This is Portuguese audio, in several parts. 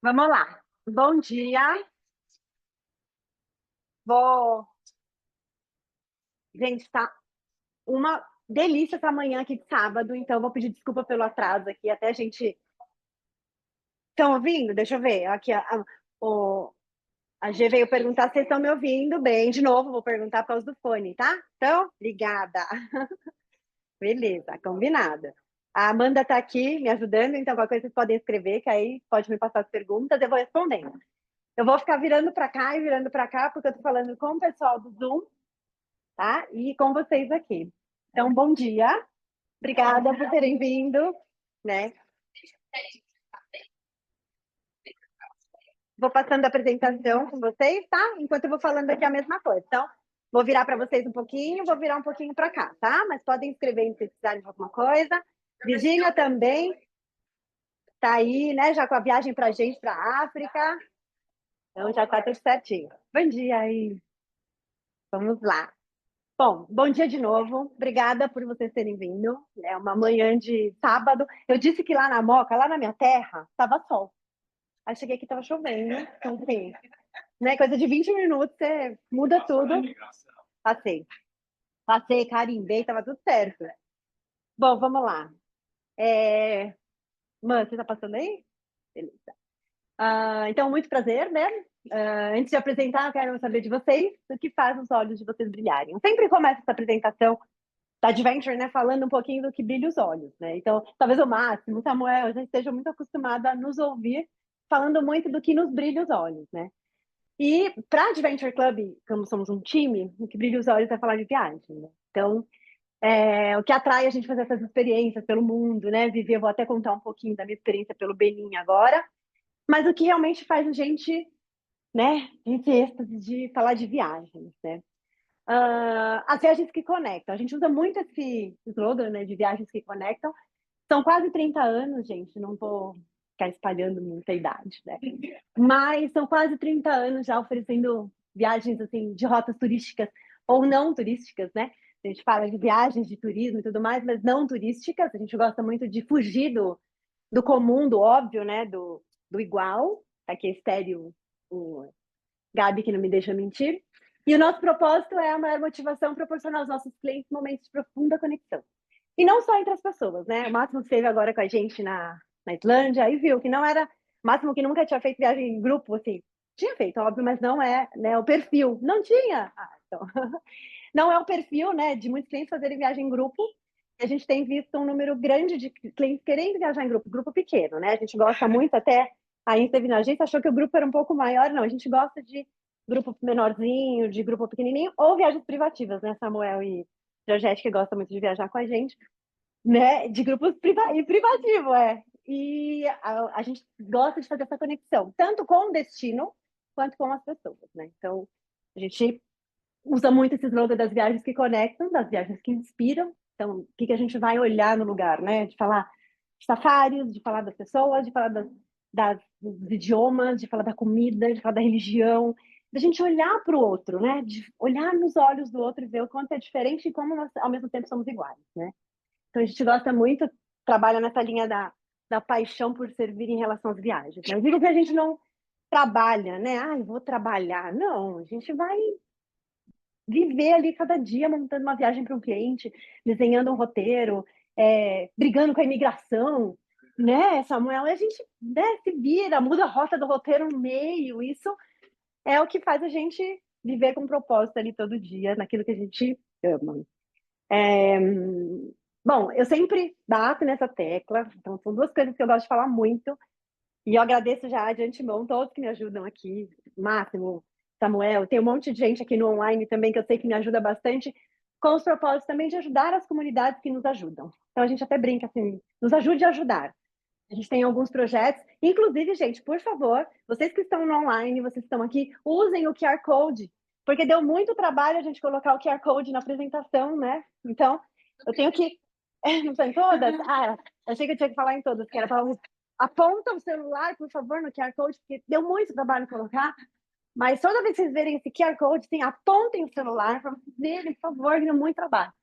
Vamos lá. Bom dia. Vou. Gente, tá uma delícia essa manhã aqui de sábado, então vou pedir desculpa pelo atraso aqui. Até a gente. Estão ouvindo? Deixa eu ver. Aqui a G veio perguntar se vocês estão me ouvindo bem. De novo, vou perguntar por causa do fone, tá? Então, ligada. Beleza, combinada. A Amanda está aqui me ajudando, então qualquer coisa vocês podem escrever, que aí pode me passar as perguntas, eu vou respondendo. Eu vou ficar virando para cá e virando para cá, porque eu estou falando com o pessoal do Zoom, tá? E com vocês aqui. Então, bom dia. Obrigada por terem vindo, né? Vou passando a apresentação com vocês, tá? Enquanto eu vou falando aqui a mesma coisa. Então, vou virar para vocês um pouquinho, vou virar um pouquinho para cá, tá? Mas podem escrever se precisarem de alguma coisa. Virgínia também tá aí, né? Já com a viagem para a gente para a África. Então, já tá tudo certinho. Bom dia aí. Vamos lá. Bom dia de novo. Obrigada por vocês terem vindo. É uma manhã de sábado. Eu disse que lá na Moca, lá na minha terra, estava sol. Aí cheguei aqui, estava chovendo. Então, assim, né, coisa de 20 minutos, você muda tudo. Passei. Passei, carimbei, estava tudo certo. Bom, vamos lá. Mano, você está passando aí? Beleza. Então, muito prazer, né? Antes de apresentar, eu quero saber de vocês o que faz os olhos de vocês brilharem. Eu sempre começo essa apresentação da Adventure, né, falando um pouquinho do que brilha os olhos, né? Então, talvez o Máximo, o Samuel, já esteja muito acostumado a nos ouvir falando muito do que nos brilha os olhos, né? E para a Adventure Club, como somos um time, o que brilha os olhos é falar de viagem, né? Então, o que atrai a gente fazer essas experiências pelo mundo, né? Viver, eu vou até contar um pouquinho da minha experiência pelo Benin agora, mas o que realmente faz a gente, né, esse êxtase de falar de viagens, né? As viagens que conectam. A gente usa muito esse slogan, né, de viagens que conectam. São quase 30 anos, gente, não vou ficar espalhando muita idade, né? Mas são quase 30 anos já oferecendo viagens assim de rotas turísticas ou não turísticas, né? A gente fala de viagens de turismo e tudo mais, mas não turísticas. A gente gosta muito de fugir do comum, do óbvio, né? Do igual. Aqui é estéreo o Gabi, que não me deixa mentir. E o nosso propósito é a maior motivação proporcionar aos nossos clientes momentos de profunda conexão. E não só entre as pessoas, né? O Máximo que esteve agora com a gente na Islândia e viu que não era. Máximo que nunca tinha feito viagem em grupo, assim. Tinha feito, óbvio, mas não é, né, o perfil. Não tinha. Então. Não é o perfil, né, de muitos clientes fazerem viagem em grupo. A gente tem visto um número grande de clientes querendo viajar em grupo pequeno, né? A gente gosta muito até. A gente esteve na agência, achou que o grupo era um pouco maior. Não, a gente gosta de grupo menorzinho, de grupo pequenininho, ou viagens privativas, né? Samuel e Georgette, que gosta muito de viajar com a gente, né? De grupos privativo, é. E a gente gosta de fazer essa conexão, tanto com o destino, quanto com as pessoas, né? Então, a gente usa muito esse slogan das viagens que conectam, das viagens que inspiram. Então, o que a gente vai olhar no lugar, né? De falar de safaris, de falar das pessoas, de falar dos idiomas, de falar da comida, de falar da religião, da gente olhar para o outro, né? De olhar nos olhos do outro e ver o quanto é diferente e como nós, ao mesmo tempo, somos iguais, né? Então, a gente gosta muito, trabalha nessa linha da paixão por servir em relação às viagens. Né? Eu digo que a gente não trabalha, né? Ah, eu vou trabalhar. Não, a gente vai viver ali cada dia montando uma viagem para um cliente, desenhando um roteiro, brigando com a imigração, né, Samuel? A gente, né, se vira, muda a rota do roteiro no meio. Isso é o que faz a gente viver com propósito ali todo dia, naquilo que a gente ama. Bom, eu sempre bato nessa tecla, então são duas coisas que eu gosto de falar muito, e eu agradeço já de antemão todos que me ajudam aqui, Máximo, Samuel, tem um monte de gente aqui no online também que eu sei que me ajuda bastante, com os propósitos também de ajudar as comunidades que nos ajudam. Então a gente até brinca assim, nos ajude a ajudar. A gente tem alguns projetos, inclusive, gente, por favor, vocês que estão no online, vocês que estão aqui, usem o QR Code, porque deu muito trabalho a gente colocar o QR Code na apresentação, né? Então, eu tenho que. Não são em todas? Ah, achei que eu tinha que falar em todas, que era para aponta o celular, por favor, no QR Code, porque deu muito trabalho colocar. Mas toda vez que vocês verem esse QR Code, sim, apontem o celular para vocês verem, por favor, que deu muito trabalho.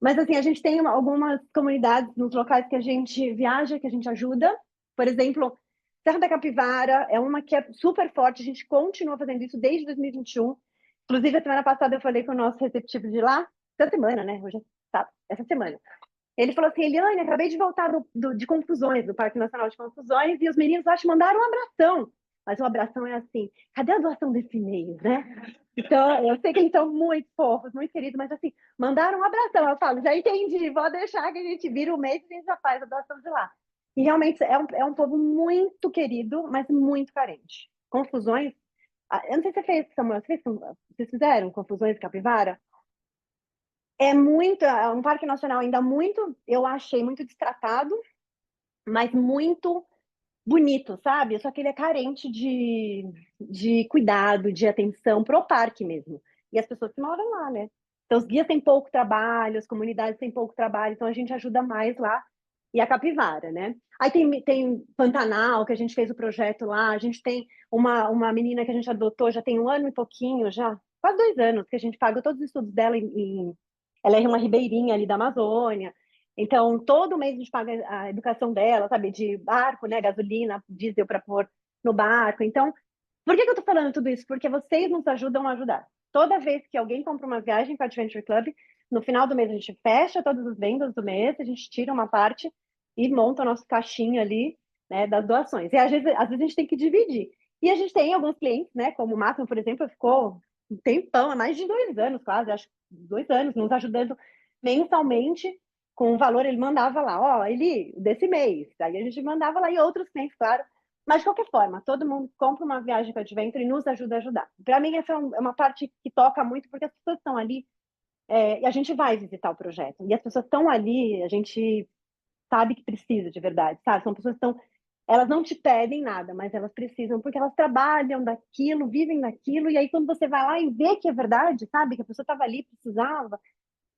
Mas, assim, a gente tem algumas comunidades nos locais que a gente viaja, que a gente ajuda. Por exemplo, Serra da Capivara é uma que é super forte, a gente continua fazendo isso desde 2021. Inclusive, a semana passada eu falei com o nosso receptivo de lá, essa semana, né? Hoje tá, essa semana. Ele falou assim, Eliane, acabei de voltar de Confusões, do Parque Nacional de Confusões, e os meninos lá te mandaram um abração. Mas o abração é assim, cadê a doação desse e-mail, né? Então, eu sei que eles são muito fofos, muito queridos, mas assim, mandaram um abração. Eu falo, já entendi, vou deixar que a gente vira o mês e a gente já faz a doação de lá. E realmente é um povo muito querido, mas muito carente. Confusões, eu não sei se você fez, Samuel, vocês fizeram Confusões Capivara? É um parque nacional ainda muito, eu achei muito destratado, mas muito bonito, sabe? Só que ele é carente de cuidado, de atenção pro parque mesmo. E as pessoas que moram lá, né? Então, os guias têm pouco trabalho, as comunidades têm pouco trabalho, então a gente ajuda mais lá. E a Capivara, né? Aí tem Pantanal, que a gente fez o projeto lá, a gente tem uma menina que a gente adotou já tem um ano e pouquinho, já, quase 2 anos, que a gente paga todos os estudos dela ela é uma ribeirinha ali da Amazônia, então, todo mês a gente paga a educação dela, sabe? De barco, né? Gasolina, diesel para pôr no barco. Então, por que eu tô falando tudo isso? Porque vocês nos ajudam a ajudar. Toda vez que alguém compra uma viagem para o Adventure Club, no final do mês a gente fecha todas as vendas do mês, a gente tira uma parte e monta o nosso caixinha ali, né, das doações. E às vezes a gente tem que dividir. E a gente tem alguns clientes, né, como o Máximo, por exemplo, ficou um tempão, há mais de 2 anos quase, acho 2 anos, nos ajudando mensalmente com o valor, ele mandava lá, ó, ele, desse mês. Aí a gente mandava lá e outros clientes, claro. Mas, de qualquer forma, todo mundo compra uma viagem com a Adventure e nos ajuda a ajudar. Para mim, essa é uma parte que toca muito, porque as pessoas estão ali e a gente vai visitar o projeto. E as pessoas estão ali, a gente sabe que precisa de verdade, sabe? São pessoas que estão. Elas não te pedem nada, mas elas precisam, porque elas trabalham daquilo, vivem daquilo, e aí quando você vai lá e vê que é verdade, sabe? Que a pessoa estava ali, precisava,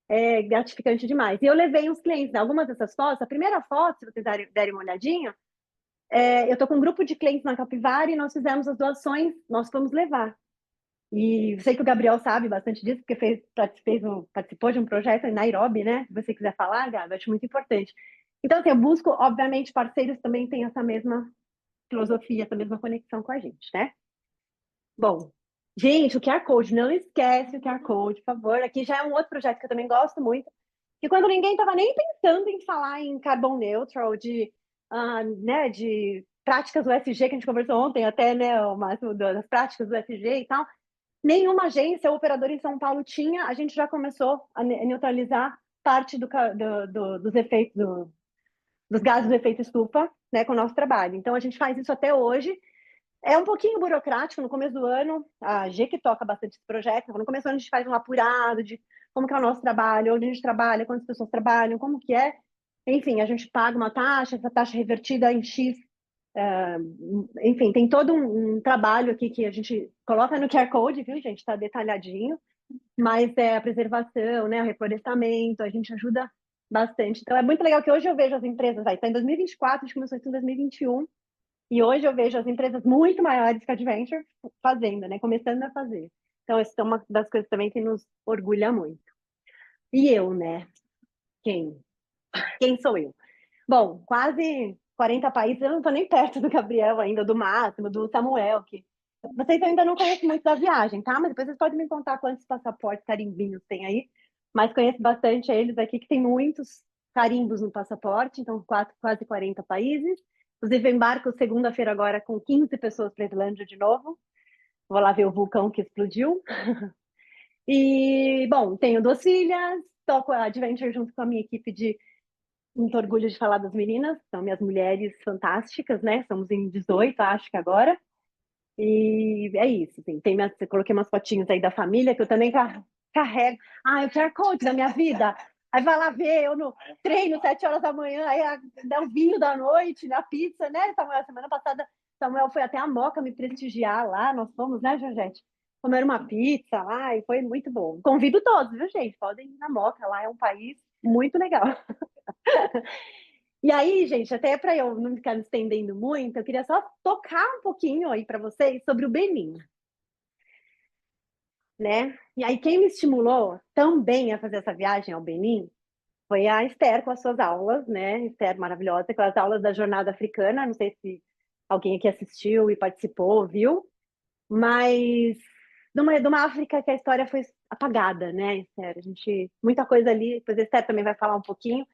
é gratificante demais. E eu levei uns clientes, né? Algumas dessas fotos, a primeira foto, se vocês derem uma olhadinha, eu estou com um grupo de clientes na Capivara e nós fizemos as doações, nós fomos levar. E sei que o Gabriel sabe bastante disso, porque participou de um projeto em Nairobi, né? Se você quiser falar, Gabi, acho muito importante. Então, assim, eu busco, obviamente, parceiros também têm essa mesma filosofia, essa mesma conexão com a gente, né? Bom, gente, o QR Code, não esquece o QR Code, por favor. Aqui já é um outro projeto que eu também gosto muito, que quando ninguém estava nem pensando em falar em carbon neutral, né, de práticas USG, que a gente conversou ontem até, né, o máximo das práticas do USG e tal, nenhuma agência ou operadora em São Paulo tinha, a gente já começou a neutralizar parte dos efeitos, dos gases do efeito estufa, né, com o nosso trabalho. Então, a gente faz isso até hoje, é um pouquinho burocrático. No começo do ano, a G que toca bastante esse projeto, no começo do ano a gente faz um apurado de como que é o nosso trabalho, onde a gente trabalha, quantas pessoas trabalham, como que é. Enfim, a gente paga uma taxa, essa taxa é revertida em X. Enfim, tem todo um trabalho aqui que a gente coloca no QR Code, viu, gente? Está detalhadinho. Mas é a preservação, né, o reflorestamento, a gente ajuda bastante. Então, é muito legal que hoje eu vejo as empresas, está em 2024, a gente começou isso em 2021, e hoje eu vejo as empresas muito maiores que a Adventure fazendo, né? Começando a fazer. Então, isso é uma das coisas também que nos orgulha muito. E eu, né? Quem? Quem sou eu? Bom, quase 40 países, eu não estou nem perto do Gabriel ainda, do Máximo, do Samuel, que vocês ainda não conhecem muito da viagem, tá? Mas depois vocês podem me contar quantos passaportes carimbinhos tem aí. Mas conheço bastante eles aqui, que tem muitos carimbos no passaporte, então quase 40 países. Inclusive, eu embarco segunda-feira agora com 15 pessoas para a Islândia de novo. Vou lá ver o vulcão que explodiu. E, bom, tenho 2 filhas, toco a Adventure junto com a minha equipe de. Muito orgulho de falar das meninas, são minhas mulheres fantásticas, né? Somos em 18, acho que agora. E é isso, assim, eu coloquei umas fotinhas aí da família que eu também carrego. Ah, eu quero coach da minha vida. Aí vai lá ver, eu no treino, 7 horas da manhã, aí dá o vinho da noite, na pizza, né, Samuel? Semana passada, Samuel foi até a Moca me prestigiar lá, nós fomos, né, Georgette? Comer uma pizza lá e foi muito bom. Convido todos, viu, gente? Podem ir na Moca, lá é um país muito legal. E aí, gente, até para eu não ficar me estendendo muito, eu queria só tocar um pouquinho aí para vocês sobre o Benin, né? E aí, quem me estimulou também a fazer essa viagem ao Benin foi a Esther com as suas aulas, né? Esther maravilhosa, com as aulas da Jornada Africana. Não sei se alguém aqui assistiu e participou, viu? Mas de uma África que a história foi apagada, né, Esther? A gente, muita coisa ali, depois a Esther também vai falar um pouquinho,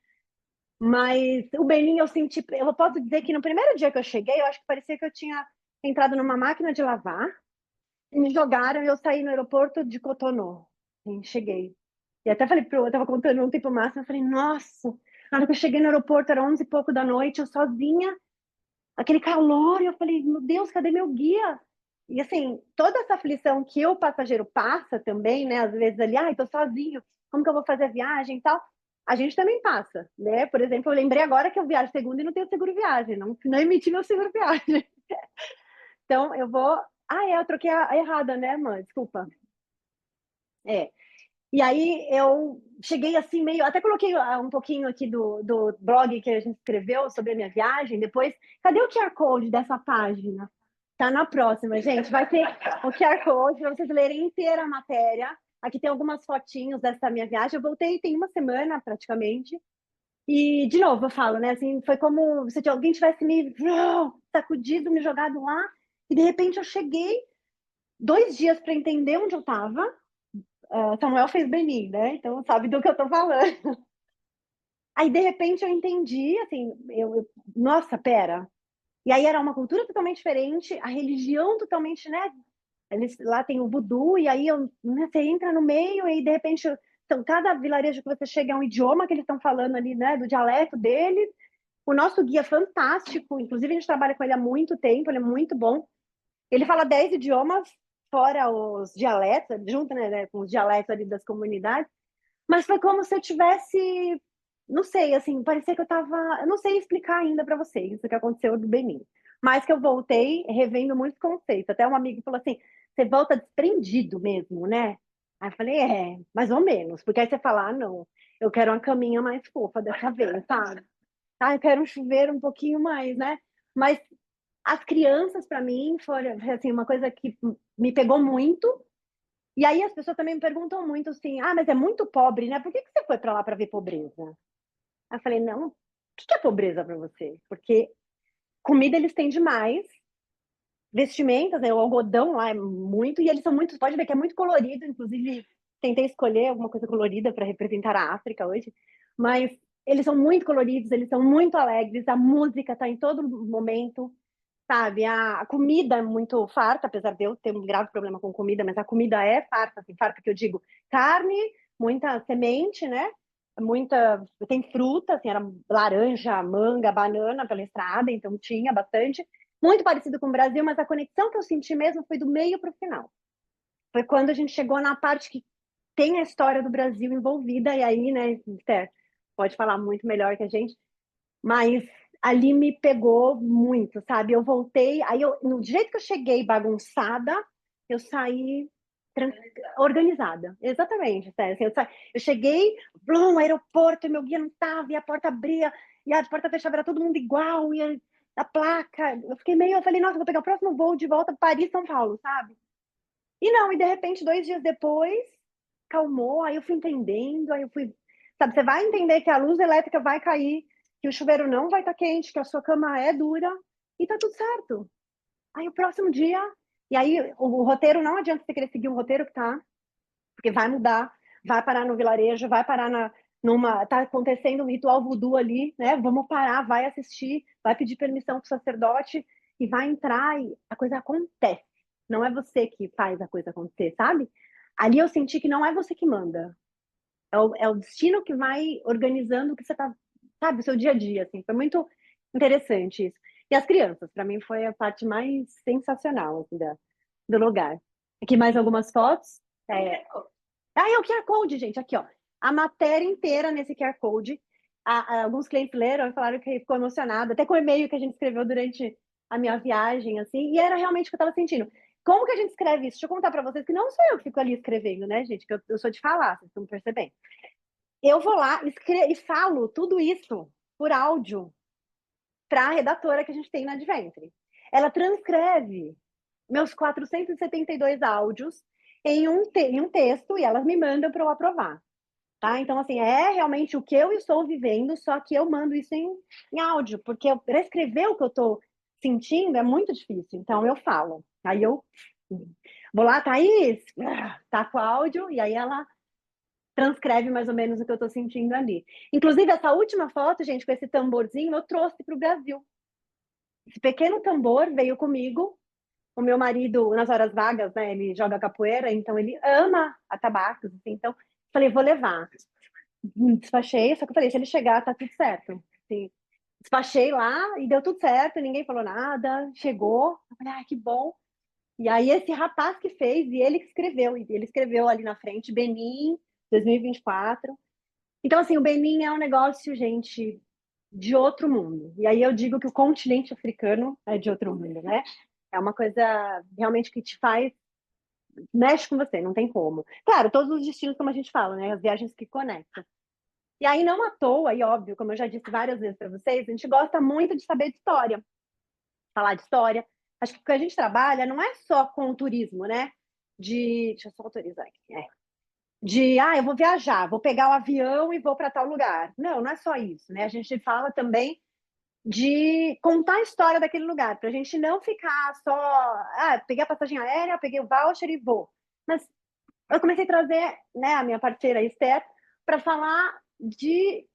mas o Benin eu senti, eu posso dizer que no primeiro dia que eu cheguei, eu acho que parecia que eu tinha entrado numa máquina de lavar, me jogaram e eu saí no aeroporto de Cotonou. Sim, cheguei. E até falei eu tava contando um tempo máximo, eu falei, nossa, na hora que eu cheguei no aeroporto, era 11 e pouco da noite, eu sozinha, aquele calor, e eu falei, meu Deus, cadê meu guia? E assim, toda essa aflição que o passageiro passa também, né? Às vezes ali, ai, tô sozinho, como que eu vou fazer a viagem e tal? A gente também passa, né? Por exemplo, eu lembrei agora que eu viajo segunda e não tenho seguro viagem, não emiti meu seguro viagem. Então, eu vou. Ah, é, eu troquei a errada, né, mãe? Desculpa. É. E aí eu cheguei assim meio, até coloquei um pouquinho aqui do blog que a gente escreveu sobre a minha viagem. Depois, cadê o QR Code dessa página? Tá na próxima, gente. Vai ter o QR Code para vocês lerem inteira a matéria. Aqui tem algumas fotinhos dessa minha viagem. Eu voltei tem uma semana praticamente. E de novo eu falo, né? Assim, foi como se alguém tivesse me sacudido, me jogado lá. E de repente eu cheguei 2 dias para entender onde eu estava. Samuel fez Benin, né? Então sabe do que eu tô falando. Aí, de repente, eu entendi, assim, nossa, pera. E aí era uma cultura totalmente diferente, a religião totalmente, né? Eles, lá tem o voodoo, e aí né, você entra no meio, e de repente, então, cada vilarejo que você chega é um idioma que eles estão falando ali, né? Do dialeto deles. O nosso guia é fantástico, inclusive a gente trabalha com ele há muito tempo, ele é muito bom. Ele fala 10 idiomas, fora os dialetos, junto né, com os dialetos ali das comunidades. Mas foi como se eu tivesse, não sei, assim, parecia que eu tava, eu não sei explicar ainda para vocês isso que aconteceu do Benin. Mas que eu voltei revendo muitos conceitos. Até um amigo falou assim: "Você volta desprendido mesmo, né?" Aí eu falei: "É, mais ou menos", porque aí você fala: "Ah, não, eu quero uma caminha mais fofa dessa vez, sabe? Ah, eu quero um chuveiro um pouquinho mais, né?" Mas as crianças para mim foram assim uma coisa que me pegou muito, e aí as pessoas também me perguntam muito assim: "Ah, mas é muito pobre, né? Por que que você foi para lá para ver pobreza?" Aí eu falei: "Não, o que que é pobreza para você? Porque comida eles têm demais, vestimentas, né, o algodão lá é muito e eles são muito, pode ver que é muito colorido, inclusive tentei escolher alguma coisa colorida para representar a África hoje, mas eles são muito coloridos, eles são muito alegres, a música está em todo momento, sabe? A comida é muito farta, apesar de eu ter um grave problema com comida, mas a comida é farta, assim, farta que eu digo carne, muita semente, né? Muita. Tem fruta, assim, era laranja, manga, banana pela estrada, então tinha bastante. Muito parecido com o Brasil, mas a conexão que eu senti mesmo foi do meio para o final. Foi quando a gente chegou na parte que tem a história do Brasil envolvida, e aí, né, Esther, pode falar muito melhor que a gente, mas ali me pegou muito, sabe? Eu voltei, aí eu, no jeito que eu cheguei bagunçada, eu saí tran- organizada. Exatamente, sério. Assim, eu cheguei, no aeroporto, meu guia não estava, e a porta abria, e a porta fechava, era todo mundo igual, e a placa. Eu fiquei meio, eu falei, nossa, vou pegar o próximo voo de volta para Paris, São Paulo, sabe? E não, e de repente, 2 dias depois, calmou, aí eu fui entendendo, aí eu fui. Sabe, você vai entender que a luz elétrica vai cair, que o chuveiro não vai estar quente, que a sua cama é dura, e tá tudo certo. Aí o próximo dia. E aí o roteiro, não adianta você querer seguir um roteiro que tá, porque vai mudar, vai parar no vilarejo, vai parar tá acontecendo um ritual voodoo ali, né? Vamos parar, vai assistir, vai pedir permissão pro sacerdote e vai entrar e a coisa acontece. Não é você que faz a coisa acontecer, sabe? Ali eu senti que não é você que manda. É o destino que vai organizando o que você tá, sabe, o seu dia a dia, assim. Foi muito interessante isso. E as crianças, para mim, foi a parte mais sensacional, assim, do lugar. Aqui mais algumas fotos. É, é o QR Code, gente, aqui, ó. A matéria inteira nesse QR Code. Alguns clientes leram e falaram que ficou emocionado, até com o e-mail que a gente escreveu durante a minha viagem, assim, e era realmente o que eu estava sentindo. Como que a gente escreve isso? Deixa eu contar para vocês que não sou eu que fico ali escrevendo, né, gente? Que eu sou de falar, vocês estão percebendo. Eu vou lá e falo tudo isso por áudio para a redatora que a gente tem na Adventure. Ela transcreve meus 472 áudios em um texto e elas me mandam para eu aprovar. Tá? Então, assim, é realmente o que eu estou vivendo, só que eu mando isso em áudio, porque para escrever o que eu estou sentindo, é muito difícil. Então, eu falo. Aí eu vou lá, Thaís, taco o áudio, e aí ela transcreve mais ou menos o que eu estou sentindo ali. Inclusive, essa última foto, gente, com esse tamborzinho, eu trouxe para o Brasil. Esse pequeno tambor veio comigo. O meu marido, nas horas vagas, né, ele joga capoeira, então ele ama atabaques, assim, então falei, vou levar. Despachei, só que eu falei, se ele chegar, tá tudo certo. Assim, despachei lá e deu tudo certo, ninguém falou nada, chegou, eu falei, ah, que bom. E aí esse rapaz que fez, e ele escreveu ali na frente, Benin, 2024. Então, assim, o Benin é um negócio, gente, de outro mundo. E aí eu digo que o continente africano é de outro mundo, né? É uma coisa realmente que te faz, mexe com você, não tem como. Claro, todos os destinos, como a gente fala, né? As viagens que conectam. E aí, não à toa, e óbvio, como eu já disse várias vezes para vocês, a gente gosta muito de saber de história, falar de história. Acho que o que a gente trabalha não é só com o turismo, né? Deixa eu só autorizar aqui. Eu vou viajar, vou pegar o avião e vou para tal lugar. Não, não é só isso, né? A gente fala também de contar a história daquele lugar, para a gente não ficar só, peguei a passagem aérea, peguei o voucher e vou. Mas eu comecei a trazer, né, a minha parceira Esther para falar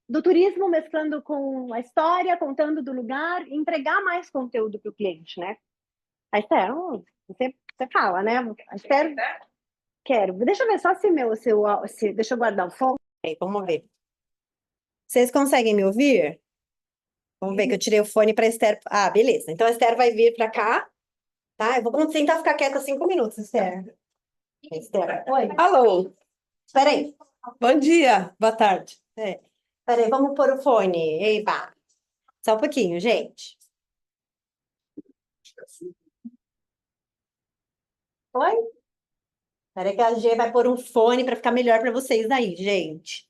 do turismo, mesclando com a história, contando do lugar, e entregar mais conteúdo para o cliente, né? A Esther, você fala, né? A Esther, quero. Deixa eu ver só deixa eu guardar o fone. Aí, vamos ver. Vocês conseguem me ouvir? Vamos ver que eu tirei o fone para Esther. Ah, beleza. Então a Esther vai vir para cá, tá? Eu vou tentar ficar quieta 5 minutos, Esther. Esther, oi. Alô, Espera aí. bom dia, boa tarde. Espera aí, vamos pôr o fone. Eba. Só um pouquinho, gente. Oi? Espera aí que a G vai pôr um fone para ficar melhor para vocês aí, gente.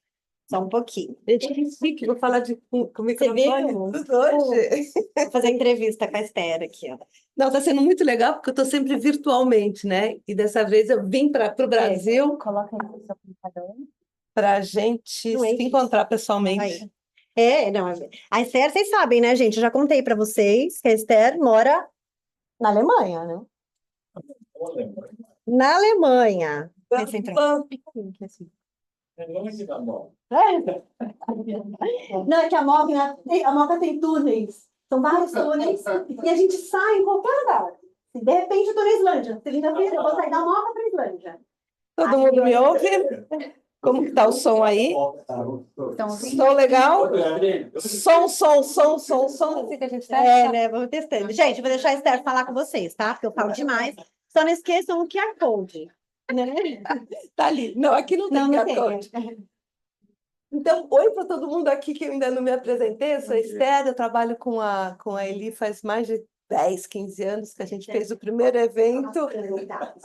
Só um pouquinho. Gente, que chique, vou falar com o Você microfone viu? tudo hoje. Vou fazer entrevista com a Esther aqui, ó. Não, está sendo muito legal porque eu estou sempre virtualmente, né? E dessa vez eu vim para o Brasil Coloca aí no seu computador. para a gente Não é se isso. encontrar pessoalmente. Aí. Não. A Esther, vocês sabem, né, gente? Eu já contei para vocês que a Esther mora na Alemanha, né? Na Alemanha. Esse entrou. Não, é que a Moca tem túneis. São vários túneis. E a gente sai em qualquer lugar. De repente, eu tô na Islândia. Segunda-feira, eu vou sair da Moca para a Islândia. Todo mundo me ouve? Como que tá o som aí? Som legal? Som, assim que a gente testa? Né? Vamos testando. Gente, eu vou deixar a Esther falar com vocês, tá? Porque eu falo demais. Só não esqueçam o QR Code. Né? Tá ali. Não, aqui não tem Não, não QR Code. tem. Então, oi para todo mundo aqui que eu ainda não me apresentei. Eu sou a Esther, eu trabalho com a Eli faz mais de 10, 15 anos que a gente fez o primeiro evento.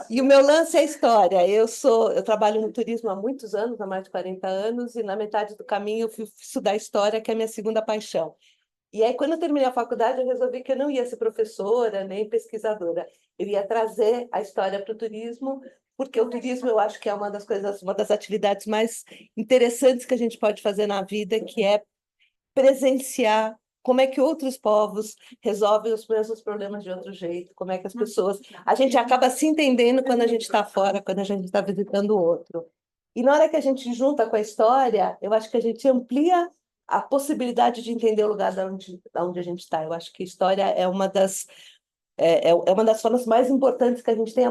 E o meu lance é a história. Eu trabalho no turismo há muitos anos, há mais de 40 anos, e na metade do caminho eu fui estudar história, que é a minha segunda paixão. E aí, quando eu terminei a faculdade, eu resolvi que eu não ia ser professora nem pesquisadora. Eu ia trazer a história para o turismo, porque o turismo eu acho que é uma das atividades mais interessantes que a gente pode fazer na vida, que é presenciar como é que outros povos resolvem os mesmos problemas de outro jeito, como é que as pessoas... A gente acaba se entendendo quando a gente está fora, quando a gente está visitando o outro. E na hora que a gente junta com a história, eu acho que a gente amplia a possibilidade de entender o lugar da onde a gente está. Eu acho que história é uma das formas mais importantes que a gente tem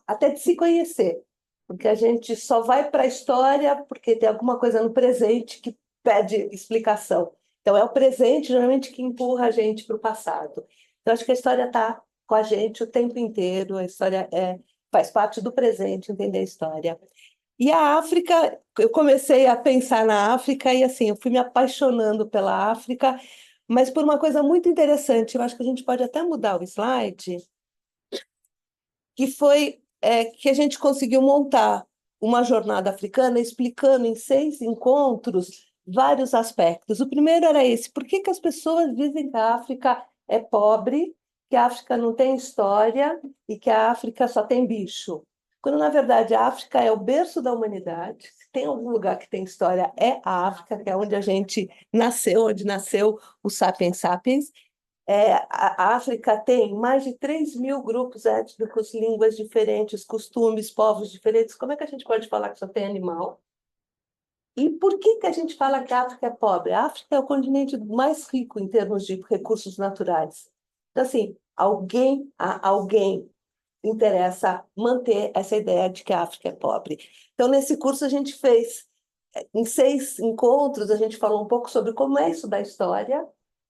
até de se conhecer, porque a gente só vai para a história porque tem alguma coisa no presente que pede explicação. Então, é o presente, geralmente, que empurra a gente para o passado. Então, acho que a história está com a gente o tempo inteiro, a história faz parte do presente, entender a história. E a África, eu comecei a pensar na África e, assim, eu fui me apaixonando pela África, mas por uma coisa muito interessante, eu acho que a gente pode até mudar o slide, que foi que a gente conseguiu montar uma jornada africana explicando em 6 encontros vários aspectos. O primeiro era esse: por que as pessoas dizem que a África é pobre, que a África não tem história e que a África só tem bicho? Quando, na verdade, a África é o berço da humanidade. Se tem algum lugar que tem história, é a África, que é onde a gente nasceu, onde nasceu o Sapiens Sapiens. A África tem mais de 3.000 grupos étnicos, línguas diferentes, costumes, povos diferentes. Como é que a gente pode falar que só tem animal? E por que a gente fala que a África é pobre? A África é o continente mais rico em termos de recursos naturais. Então, assim, alguém interessa manter essa ideia de que a África é pobre. Então, nesse curso, a gente fez, em 6 encontros, a gente falou um pouco sobre como é isso da história,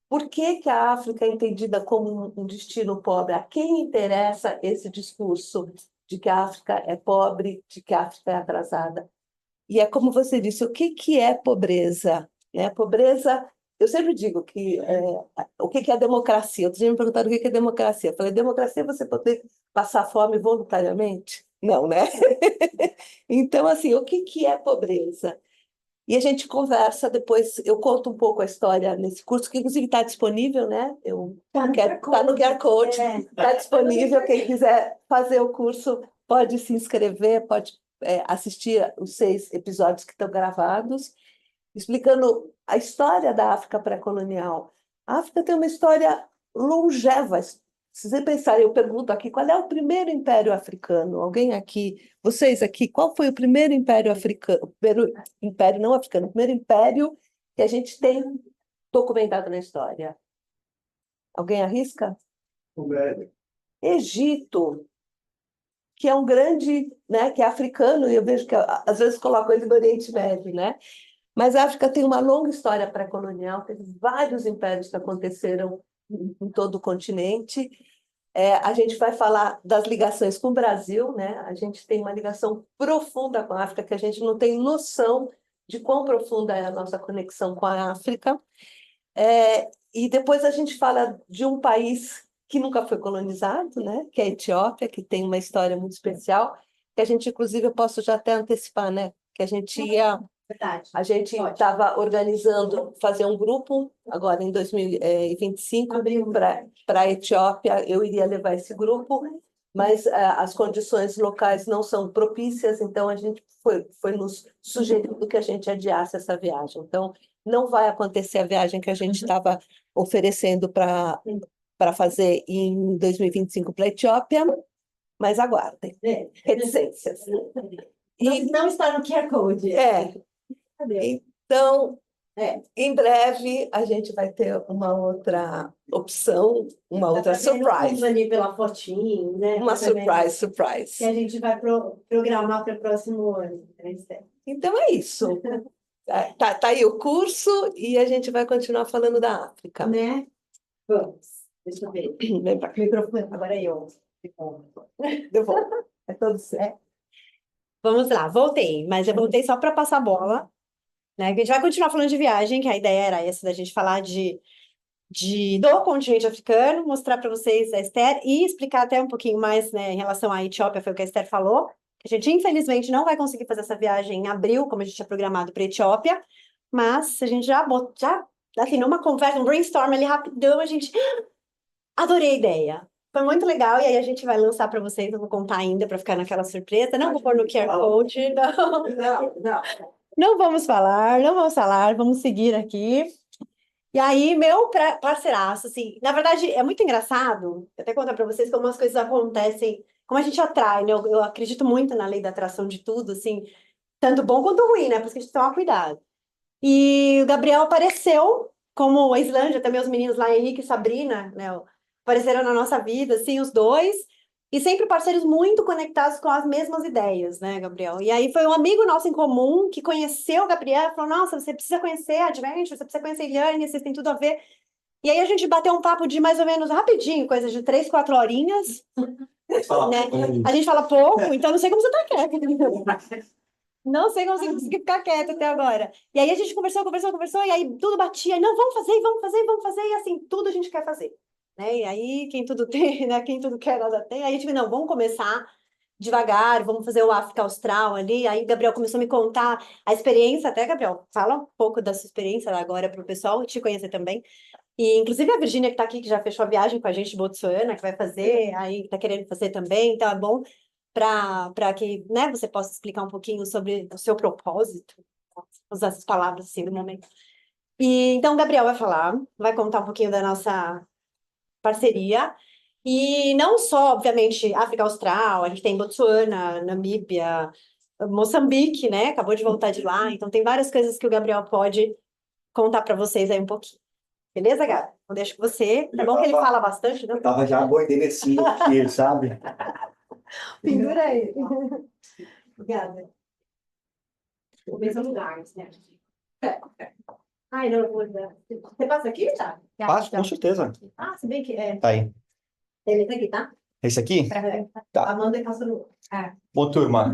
por que a África é entendida como um destino pobre, a quem interessa esse discurso de que a África é pobre, de que a África é atrasada. E é como você disse, o que é pobreza? Pobreza, eu sempre digo que o que é democracia? Outro dia me perguntaram o que é democracia. Eu falei, democracia é você poder passar fome voluntariamente? Não, né? Então, assim, o que é pobreza? E a gente conversa depois, eu conto um pouco a história nesse curso, que inclusive está disponível, né? Tá no QR Code, está disponível. Quem quiser fazer o curso pode se inscrever, pode assistir os 6 episódios que estão gravados, explicando a história da África pré-colonial. A África tem uma história longeva. Se você pensar, eu pergunto aqui, qual é o primeiro império africano? Alguém aqui, vocês aqui, qual foi o primeiro império africano? O primeiro império não africano, o primeiro império que a gente tem documentado na história. Alguém arrisca? Egito, que é um grande, né, que é africano, e eu vejo que às vezes colocam ele no Oriente Médio, né? Mas a África tem uma longa história pré-colonial, teve vários impérios que aconteceram em todo o continente. A gente vai falar das ligações com o Brasil, né? A gente tem uma ligação profunda com a África, que a gente não tem noção de quão profunda é a nossa conexão com a África. E depois a gente fala de um país que nunca foi colonizado, né? Que é a Etiópia, que tem uma história muito especial, que a gente, inclusive, eu posso já até antecipar, né? Que a gente ia... Verdade. A gente estava organizando, fazer um grupo, agora em 2025, para a Etiópia. Eu iria levar esse grupo, mas as condições locais não são propícias, então a gente foi nos sugerindo que a gente adiasse essa viagem. Então, não vai acontecer a viagem que a gente estava oferecendo para fazer em 2025 para a Etiópia, mas aguardem. Reticências. Não está no QR Code. Então, em breve, a gente vai ter uma outra opção, uma outra surprise. Ali pela fotinho, né? Uma surprise. Que a gente vai programar para o próximo ano. Então é isso. Tá aí o curso e a gente vai continuar falando da África. Né? Vamos. Deixa eu ver. Vem pra cá. Microfone. Agora eu. Devolvo. É todo certo. Vamos lá, voltei, mas eu voltei só para passar a bola, né? A gente vai continuar falando de viagem, que a ideia era essa, da gente falar do continente africano, mostrar para vocês a Esther e explicar até um pouquinho mais, né, em relação à Etiópia, foi o que a Esther falou. A gente, infelizmente, não vai conseguir fazer essa viagem em abril, como a gente tinha programado para a Etiópia, mas a gente já, assim, numa conversa, um brainstorm ali rapidão, a gente... Adorei a ideia. Foi muito legal, e aí a gente vai lançar para vocês, eu vou contar ainda para ficar naquela surpresa. Não vou pôr no QR Code, não. Não vamos falar, vamos seguir aqui. E aí, meu parceiraço, assim, na verdade, é muito engraçado, eu até contar para vocês como as coisas acontecem, como a gente atrai, né? Eu acredito muito na lei da atração de tudo, assim, tanto bom quanto ruim, né? Por isso que a gente tem que tomar cuidado. E o Gabriel apareceu, como a Islândia, também os meninos lá, Henrique e Sabrina, né? Apareceram na nossa vida, assim, os dois, e sempre parceiros muito conectados com as mesmas ideias, né, Gabriel? E aí foi um amigo nosso em comum que conheceu o Gabriel e falou, nossa, você precisa conhecer a Adventure, você precisa conhecer a Eliane, vocês têm tudo a ver. E aí a gente bateu um papo de mais ou menos rapidinho, coisa de 3, 4 horinhas, né? A gente fala pouco, então não sei como você tá quieto. Não sei como você conseguiu ficar quieto até agora. E aí a gente conversou, e aí tudo batia, não, vamos fazer, e assim, tudo a gente quer fazer. Né? E aí, quem tudo tem, né? Quem tudo quer, nada tem. Aí a gente, não, vamos começar devagar, vamos fazer o África Austral ali. Aí o Gabriel começou a me contar a experiência, até, Gabriel, fala um pouco da sua experiência agora para o pessoal te conhecer também. E, inclusive, a Virgínia que está aqui, que já fechou a viagem com a gente de Botsuana, que vai fazer, aí está querendo fazer também, então é bom para que, né, você possa explicar um pouquinho sobre o seu propósito, usar essas palavras assim no momento. E então o Gabriel vai falar, vai contar um pouquinho da nossa parceria. E não só, obviamente, África Austral, a gente tem Botsuana, Namíbia, Moçambique, né? Acabou de voltar de lá. Então, tem várias coisas que o Gabriel pode contar para vocês aí um pouquinho. Beleza, Gabi? Então, deixo com você. É bom que ele fala bastante, né? Eu tava já adormecido aqui, sabe? Pendura aí. Obrigada. O mesmo lugar, né? Ai, não, eu vou dar. Você passa aqui, tá? Passo, com certeza. Ah, se bem que é. Tá aí. Ele tá aqui, tá? Esse aqui? Tá. Amanda e passa no. Bom, turma,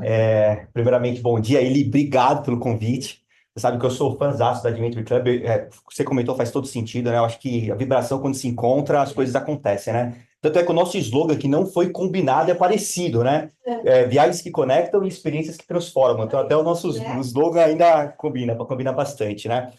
primeiramente, bom dia. Eli, obrigado pelo convite. Você sabe que eu sou fãzaço da Adventure Club. Você comentou, faz todo sentido, né? Eu acho que a vibração, quando se encontra, as coisas acontecem, né? Tanto é que o nosso slogan que não foi combinado é parecido, né? Viagens que conectam e experiências que transformam. Então, até o nosso slogan ainda combina bastante, né?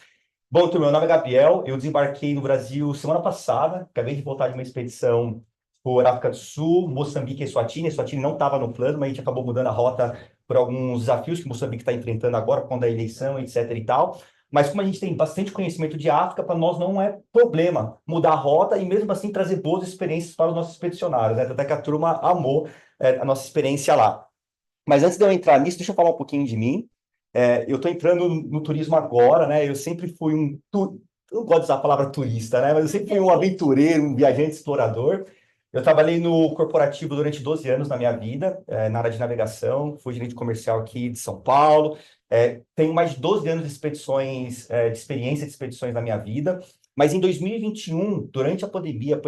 Bom, turma, meu nome é Gabriel. Eu desembarquei no Brasil semana passada. Acabei de voltar de uma expedição por África do Sul, Moçambique e Eswatini. Eswatini não estava no plano, mas a gente acabou mudando a rota por alguns desafios que Moçambique está enfrentando agora, por conta da eleição, etc. e tal. Mas como a gente tem bastante conhecimento de África, para nós não é problema mudar a rota e mesmo assim trazer boas experiências para os nossos expedicionários, né? Até que a turma amou a nossa experiência lá. Mas antes de eu entrar nisso, deixa eu falar um pouquinho de mim. Eu estou entrando no turismo agora, né? Eu sempre fui eu não gosto de usar a palavra turista, né? Mas eu sempre fui um aventureiro, um viajante explorador. Eu trabalhei no corporativo durante 12 anos na minha vida, na área de navegação, fui gerente comercial aqui de São Paulo. Tenho mais de 12 anos de expedições, de experiência de expedições na minha vida. Mas em 2021, durante a pandemia,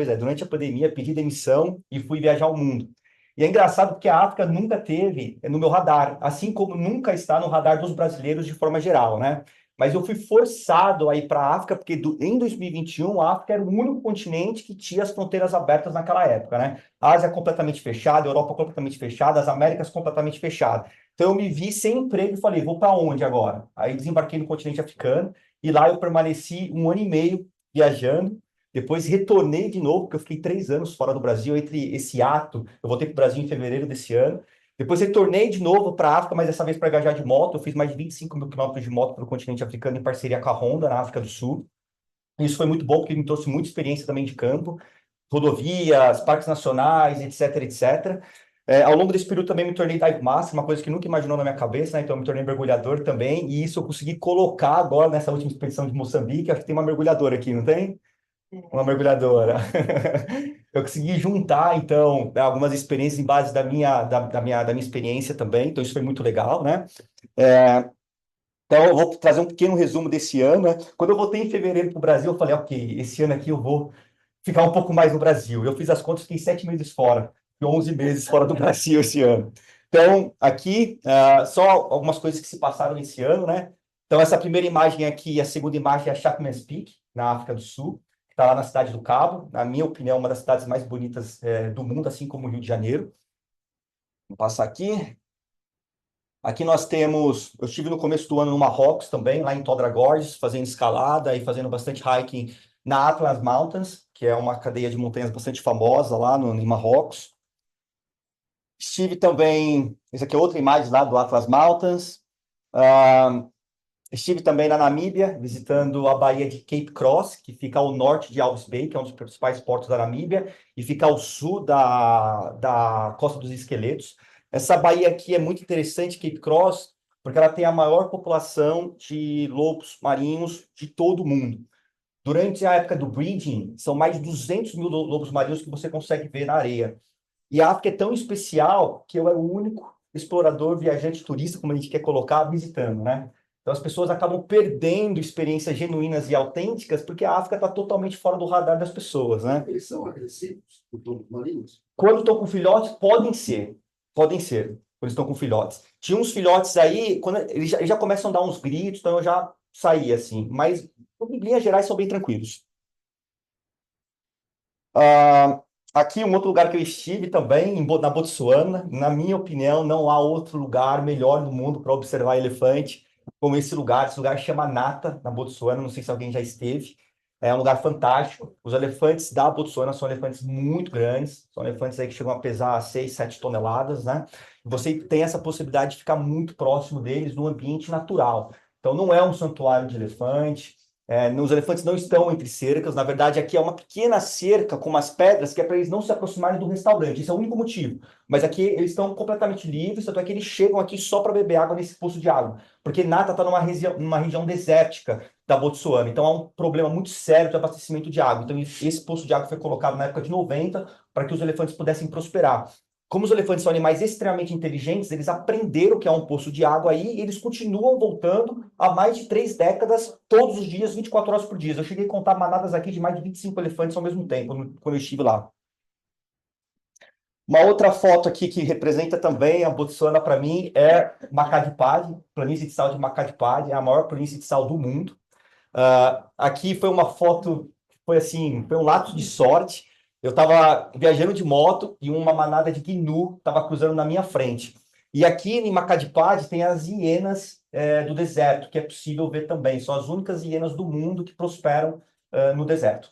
pedi demissão e fui viajar o mundo. E é engraçado porque a África nunca teve no meu radar, assim como nunca está no radar dos brasileiros de forma geral, né? Mas eu fui forçado a ir para a África, porque em 2021 a África era o único continente que tinha as fronteiras abertas naquela época, né? A Ásia completamente fechada, a Europa completamente fechada, as Américas completamente fechadas. Então eu me vi sem emprego e falei, vou para onde agora? Aí desembarquei no continente africano e lá eu permaneci 1 ano e meio viajando. Depois retornei de novo, porque eu fiquei 3 anos fora do Brasil, entre esse ato, eu voltei para o Brasil em fevereiro desse ano. Depois retornei de novo para a África, mas dessa vez para viajar de moto. Eu fiz mais de 25 mil quilômetros de moto pelo continente africano em parceria com a Honda, na África do Sul. Isso foi muito bom, porque me trouxe muita experiência também de campo, rodovias, parques nacionais, etc, etc. Ao longo desse período também me tornei dive master, uma coisa que nunca imaginou na minha cabeça, né? Então eu me tornei mergulhador também, e isso eu consegui colocar agora nessa última expedição de Moçambique. Acho que tem uma mergulhadora aqui, não tem? Uma mergulhadora. Eu consegui juntar, então, algumas experiências em base da minha experiência também, então isso foi muito legal, né? Então, eu vou trazer um pequeno resumo desse ano, né? Quando eu voltei em fevereiro para o Brasil, eu falei, ok, esse ano aqui eu vou ficar um pouco mais no Brasil. Eu fiz as contas, fiquei 7 meses fora, e 11 meses fora do Brasil esse ano. Então, aqui, só algumas coisas que se passaram esse ano, né? Então, essa primeira imagem aqui, a segunda imagem é a Chapman's Peak, na África do Sul, que está lá na cidade do Cabo. Na minha opinião, uma das cidades mais bonitas do mundo, assim como o Rio de Janeiro. Vou passar aqui. Aqui nós temos, eu estive no começo do ano no Marrocos também, lá em Todra Gorges, fazendo escalada e fazendo bastante hiking na Atlas Mountains, que é uma cadeia de montanhas bastante famosa lá em Marrocos. Estive também, essa aqui é outra imagem lá do Atlas Mountains. Estive também na Namíbia, visitando a baía de Cape Cross, que fica ao norte de Walvis Bay, que é um dos principais portos da Namíbia, e fica ao sul da Costa dos Esqueletos. Essa baía aqui é muito interessante, Cape Cross, porque ela tem a maior população de lobos marinhos de todo o mundo. Durante a época do breeding, são mais de 200 mil lobos marinhos que você consegue ver na areia. E a África é tão especial que eu era o único explorador, viajante, turista, como a gente quer colocar, visitando, né? Então as pessoas acabam perdendo experiências genuínas e autênticas porque a África está totalmente fora do radar das pessoas, né? Eles são agressivos, os lobos marinhos? Quando estão com filhotes, podem ser, quando estão com filhotes. Tinha uns filhotes aí, quando eles já começam a dar uns gritos, então eu já saí assim, mas em linhas gerais são bem tranquilos. Aqui um outro lugar que eu estive também, na Botsuana. Na minha opinião, não há outro lugar melhor no mundo para observar elefante como esse lugar. Esse lugar chama Nata, na Botsuana. Não sei se alguém já esteve. É um lugar fantástico. Os elefantes da Botsuana são elefantes muito grandes. São elefantes aí que chegam a pesar 6, 7 toneladas, né? Você tem essa possibilidade de ficar muito próximo deles no ambiente natural. Então, não é um santuário de elefante. Os elefantes não estão entre cercas, na verdade aqui é uma pequena cerca com umas pedras que é para eles não se aproximarem do restaurante, esse é o único motivo. Mas aqui eles estão completamente livres, tanto é que eles chegam aqui só para beber água nesse poço de água, porque Nata está numa região desértica da Botsuana, então há um problema muito sério de abastecimento de água. Então esse poço de água foi colocado na época de 90 para que os elefantes pudessem prosperar. Como os elefantes são animais extremamente inteligentes, eles aprenderam que é um poço de água aí e eles continuam voltando há mais de 3 décadas, todos os dias, 24 horas por dia. Eu cheguei a contar manadas aqui de mais de 25 elefantes ao mesmo tempo, quando eu estive lá. Uma outra foto aqui que representa também a Botsuana para mim é Makgadipati, planície de sal de Makgadipati, é a maior planície de sal do mundo. Aqui foi uma foto, foi um lapso de sorte. Eu estava viajando de moto e uma manada de gnu estava cruzando na minha frente. E aqui em Makgadipati tem as hienas do deserto, que é possível ver também. São as únicas hienas do mundo que prosperam no deserto.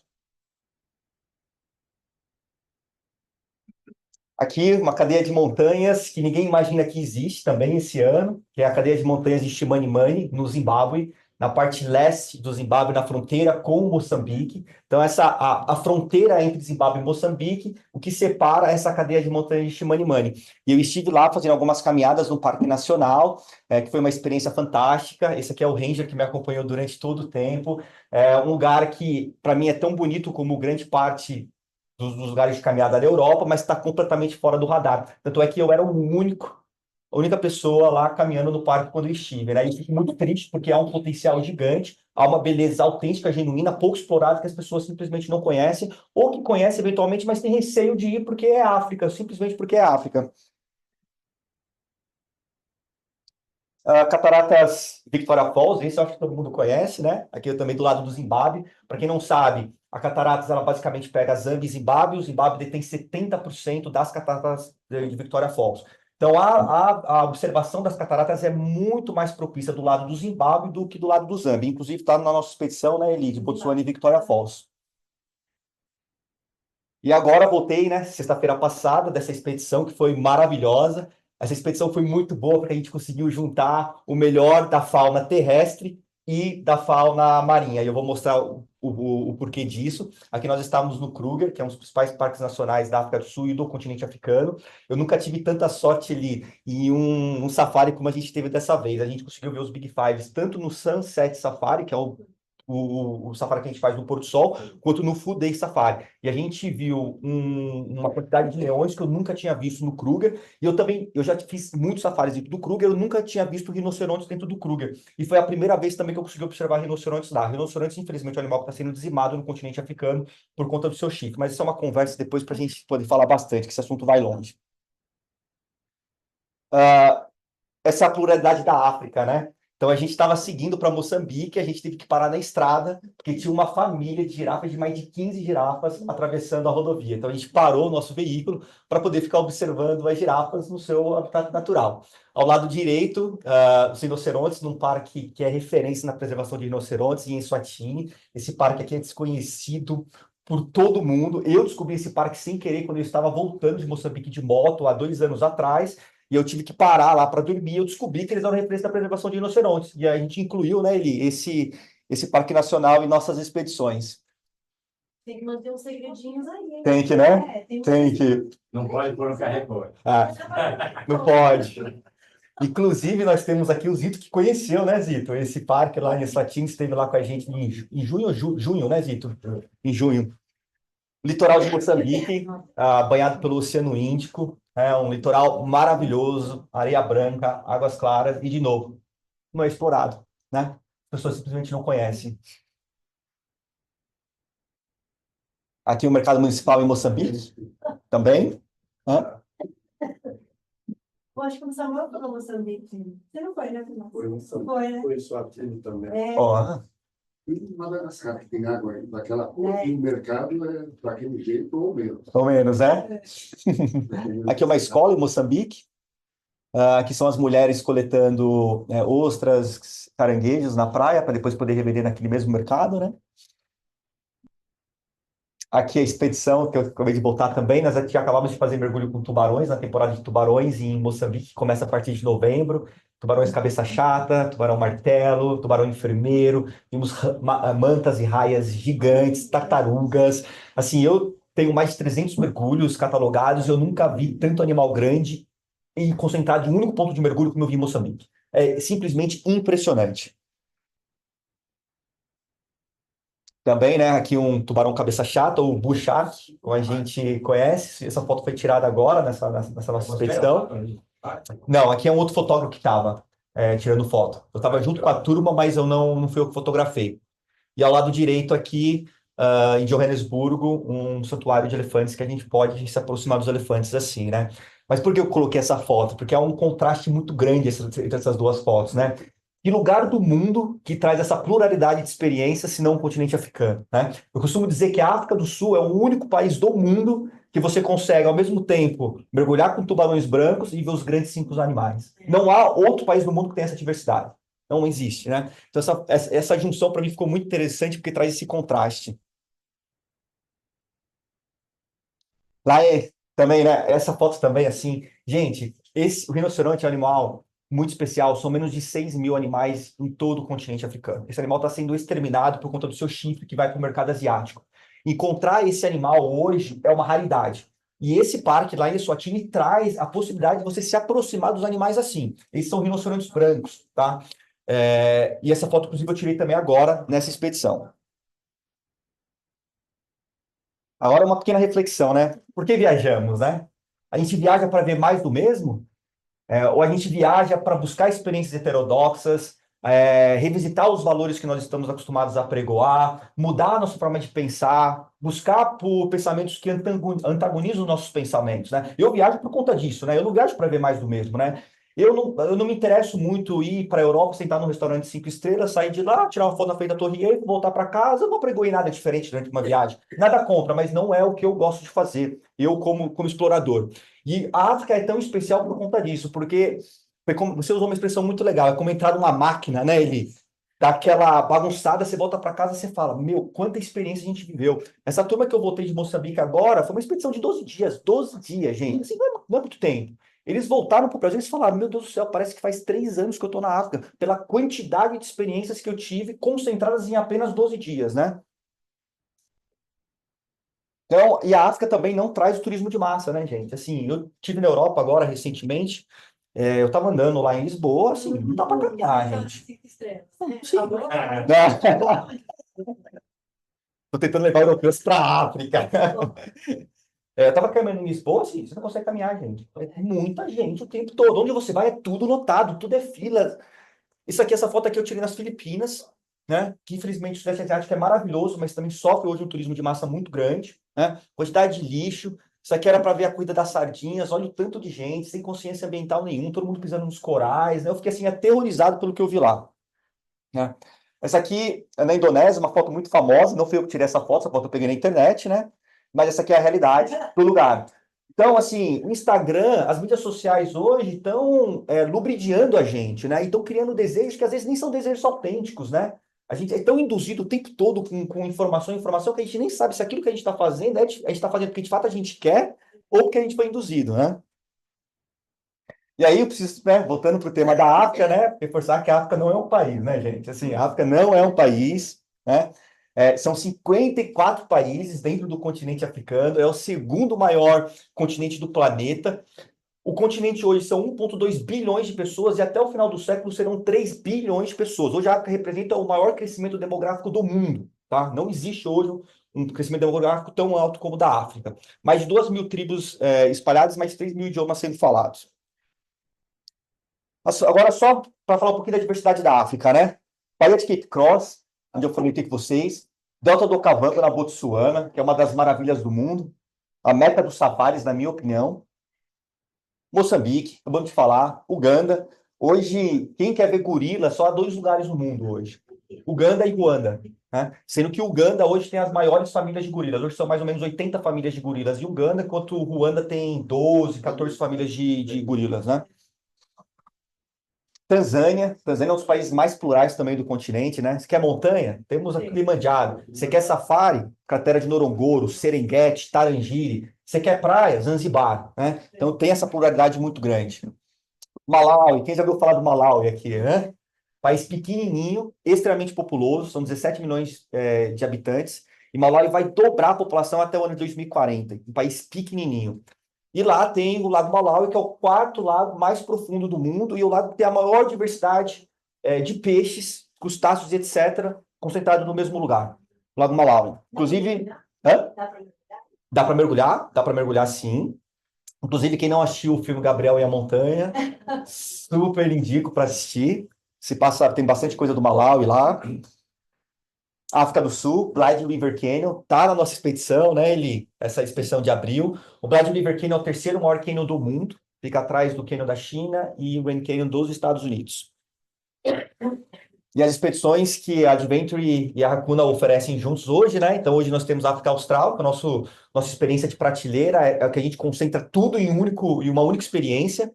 Aqui, uma cadeia de montanhas que ninguém imagina que existe também esse ano, que é a cadeia de montanhas de Chimanimani, no Zimbábue, na parte leste do Zimbábue, na fronteira com Moçambique. Então, a fronteira entre Zimbábue e Moçambique, o que separa essa cadeia de montanhas de Chimanimani. E eu estive lá fazendo algumas caminhadas no Parque Nacional, que foi uma experiência fantástica. Esse aqui é o ranger que me acompanhou durante todo o tempo. É um lugar que, para mim, é tão bonito como grande parte dos lugares de caminhada da Europa, mas está completamente fora do radar. Tanto é que eu era a única pessoa lá caminhando no parque quando eu estive, né? E fico muito triste porque há um potencial gigante, há uma beleza autêntica, genuína, pouco explorada, que as pessoas simplesmente não conhecem, ou que conhecem eventualmente, mas têm receio de ir porque é África, simplesmente porque é África. Cataratas Victoria Falls, esse eu acho que todo mundo conhece, né? Aqui eu também do lado do Zimbábue. Para quem não sabe, a Cataratas ela basicamente pega Zâmbia e Zimbábue. O Zimbábue detém 70% das cataratas de Victoria Falls. Então a observação das cataratas é muito mais propícia do lado do Zimbábue do que do lado do Zâmbia. Inclusive está na nossa expedição, né, Eli, de Botsuana e Victoria Falls. E agora voltei, né, sexta-feira passada, dessa expedição que foi maravilhosa. Essa expedição foi muito boa porque a gente conseguiu juntar o melhor da fauna terrestre e da fauna marinha. E eu vou mostrar o porquê disso. Aqui nós estamos no Kruger, que é um dos principais parques nacionais da África do Sul e do continente africano. Eu nunca tive tanta sorte ali em um safari como a gente teve dessa vez. A gente conseguiu ver os Big Fives tanto no Sunset Safari, que é o safari que a gente faz no Pôr do Sol, quanto no Full Day Safari. E a gente viu uma quantidade de leões que eu nunca tinha visto no Kruger, e eu já fiz muitos safaris dentro do Kruger, eu nunca tinha visto rinocerontes dentro do Kruger. E foi a primeira vez também que eu consegui observar rinocerontes lá. Rinocerontes, infelizmente, é um animal que está sendo dizimado no continente africano por conta do seu chifre, mas isso é uma conversa depois para a gente poder falar bastante, que esse assunto vai longe. Essa é a pluralidade da África, né? Então a gente estava seguindo para Moçambique, a gente teve que parar na estrada, porque tinha uma família de girafas, de mais de 15 girafas atravessando a rodovia. Então a gente parou o nosso veículo para poder ficar observando as girafas no seu habitat natural. Ao lado direito, os rinocerontes, num parque que é referência na preservação de rinocerontes, em Eswatini. Esse parque aqui é desconhecido por todo mundo. Eu descobri esse parque sem querer quando eu estava voltando de Moçambique de moto há 2 anos atrás. E eu tive que parar lá para dormir. Eu descobri que eles eram referência da preservação de rinocerontes. E a gente incluiu, né, esse Parque Nacional em nossas expedições. Tem que manter uns segredinhos aí, hein? Tem que, né? Tem que. Não pode pôr no carregador. Não pode. Inclusive, nós temos aqui o Zito que conheceu, né, Zito? Esse parque lá em Eswatini esteve lá com a gente em junho, junho, né, Zito? Em junho. Litoral de Moçambique, banhado pelo Oceano Índico. É um litoral maravilhoso, areia branca, águas claras e, de novo, não é explorado, né? As pessoas simplesmente não conhecem. Aqui o mercado municipal em Moçambique, também. Eu acho que o Samuel foi para Moçambique. Você não foi, né? Foi Moçambique. Foi, né? Foi Eswatini também. Ó, E Madagascar, que tem água aí daquela cor, e o mercado é daquele jeito ou menos. pelo menos, né? Aqui é uma escola em Moçambique, que são as mulheres coletando ostras, caranguejos na praia, para depois poder revender naquele mesmo mercado, né? Aqui a expedição que eu acabei de botar também, nós aqui acabamos de fazer mergulho com tubarões, na temporada de tubarões em Moçambique, que começa a partir de novembro. Tubarões cabeça chata, tubarão martelo, tubarão enfermeiro, vimos mantas e raias gigantes, tartarugas. Assim, eu tenho mais de 300 mergulhos catalogados, eu nunca vi tanto animal grande e concentrado em um único ponto de mergulho como eu vi em Moçambique. É simplesmente impressionante. Também, né, aqui um tubarão cabeça chata, o bull shark, como a gente conhece. Essa foto foi tirada agora, nessa nossa expedição. Não, aqui é um outro fotógrafo que estava tirando foto. Eu estava junto com a turma, mas eu não fui eu que fotografei. E ao lado direito aqui, em Joanesburgo, um santuário de elefantes que a gente pode se aproximar dos elefantes assim, né? Mas por que eu coloquei essa foto? Porque é um contraste muito grande entre essas duas fotos, né? Que lugar do mundo que traz essa pluralidade de experiências, se não o continente africano, né? Eu costumo dizer que a África do Sul é o único país do mundo que você consegue, ao mesmo tempo, mergulhar com tubarões brancos e ver os grandes cinco animais. Não há outro país do mundo que tenha essa diversidade. Não existe, né? Então, essa junção, para mim, ficou muito interessante, porque traz esse contraste. Lá é também, né? Essa foto também, assim, gente, o rinoceronte é um animal muito especial. São menos de 6.000 animais em todo o continente africano. Esse animal está sendo exterminado por conta do seu chifre que vai para o mercado asiático. Encontrar esse animal hoje é uma raridade. E esse parque lá em Eswatini traz a possibilidade de você se aproximar dos animais assim. Eles são rinocerontes brancos, tá? E essa foto, inclusive, eu tirei também agora nessa expedição. Agora uma pequena reflexão, né? Por que viajamos, né? A gente viaja para ver mais do mesmo? Ou a gente viaja para buscar experiências heterodoxas, revisitar os valores que nós estamos acostumados a pregoar, mudar a nossa forma de pensar, buscar por pensamentos que antagonizam os nossos pensamentos, né? Eu viajo por conta disso, né? Eu não viajo para ver mais do mesmo, né? Eu não me interesso muito em ir para a Europa, sentar num restaurante 5 estrelas, sair de lá, tirar uma foto na frente da Torre Eiffel, voltar para casa. Eu não pregoei nada diferente durante uma viagem. Nada contra, mas não é o que eu gosto de fazer, eu como explorador. E a África é tão especial por conta disso, porque você usou uma expressão muito legal, é como entrar numa máquina, né, Eli? Dá aquela bagunçada, você volta para casa e você fala, meu, quanta experiência a gente viveu. Essa turma que eu voltei de Moçambique agora foi uma expedição de 12 dias, gente. Assim, não é muito tempo. Eles voltaram para o Brasil e falaram, meu Deus do céu, parece que faz 3 anos que eu estou na África, pela quantidade de experiências que eu tive concentradas em apenas 12 dias, né? Então, e a África também não traz o turismo de massa, né, gente? Assim, eu tive na Europa agora recentemente, eu estava andando lá em Lisboa, assim, não dá para caminhar, gente. 5 estrelas. Sim. Tô tentando levar europeus para a África. Eu tava caminhando em Lisboa, assim, você não consegue caminhar, gente. É muita gente o tempo todo. Onde você vai é tudo lotado, tudo é fila. Essa foto aqui eu tirei nas Filipinas, né? Que infelizmente o Sudeste Asiático é maravilhoso, mas também sofre hoje um turismo de massa muito grande, né? Quantidade de lixo. Isso aqui era para ver a cuida das sardinhas, olha o tanto de gente, sem consciência ambiental nenhum, todo mundo pisando nos corais, né? Eu fiquei assim aterrorizado pelo que eu vi lá, né? Essa aqui é na Indonésia, uma foto muito famosa, não fui eu que tirei essa foto eu peguei na internet, né? Mas essa aqui é a realidade do lugar. Então, assim, o Instagram, as mídias sociais hoje estão lubridiando a gente, né? E estão criando desejos que às vezes nem são desejos autênticos, né? A gente é tão induzido o tempo todo com informação que a gente nem sabe se aquilo que a gente está fazendo, a gente está fazendo porque de fato a gente quer ou porque a gente foi induzido, né? E aí eu preciso, né, voltando para o tema da África, né, reforçar que a África não é um país, né, gente? Assim, a África não é um país, né? São 54 países dentro do continente africano, é o segundo maior continente do planeta. O continente hoje são 1,2 bilhões de pessoas e até o final do século serão 3 bilhões de pessoas. Hoje a África representa o maior crescimento demográfico do mundo, tá? Não existe hoje um crescimento demográfico tão alto como o da África. Mais de 2.000 tribos espalhadas, mais de 3.000 idiomas sendo falados. Agora, só para falar um pouquinho da diversidade da África, né? Baía de Cape Cross, onde eu falei com vocês. Delta do Okavango, na Botsuana, que é uma das maravilhas do mundo. A meca dos safaris, na minha opinião. Moçambique, acabamos de falar. Uganda. Hoje, quem quer ver gorila, só há 2 lugares no mundo hoje. Uganda e Ruanda. Né? Sendo que Uganda hoje tem as maiores famílias de gorilas. Hoje são mais ou menos 80 famílias de gorilas em Uganda, enquanto Ruanda tem 12, 14 famílias de gorilas, né? Tanzânia é um dos países mais plurais também do continente, né? Você quer montanha? Temos a Kilimanjaro. Você quer safari? Cratera de Ngorongoro, Serengeti, Tarangire. Você quer praia? Zanzibar, né? Então tem essa pluralidade muito grande. Malawi, quem já ouviu falar do Malawi aqui, né? País pequenininho, extremamente populoso, são 17 milhões de habitantes, e Malawi vai dobrar a população até o ano de 2040, um país pequenininho. E lá tem o Lago Malawi, que é o quarto lago mais profundo do mundo, e o lago que tem a maior diversidade de peixes, crustáceos, etc., concentrado no mesmo lugar, o Lago Malawi. Inclusive, hã? Dá para mergulhar? Dá para mergulhar sim. Inclusive, quem não assistiu o filme Gabriel e a Montanha, super indico para assistir. Se passa, tem bastante coisa do Malawi lá. África do Sul, Blythe River Canyon, tá na nossa expedição, né? Essa expedição de abril. O Blythe River Canyon é o terceiro maior canyon do mundo, fica atrás do Canyon da China e o Grand Canyon dos Estados Unidos. E as expedições que a Adventure e a Hakuna oferecem juntos hoje, né? Então hoje nós temos a África Austral, que é a nossa experiência de prateleira, é o que a gente concentra tudo em uma única experiência.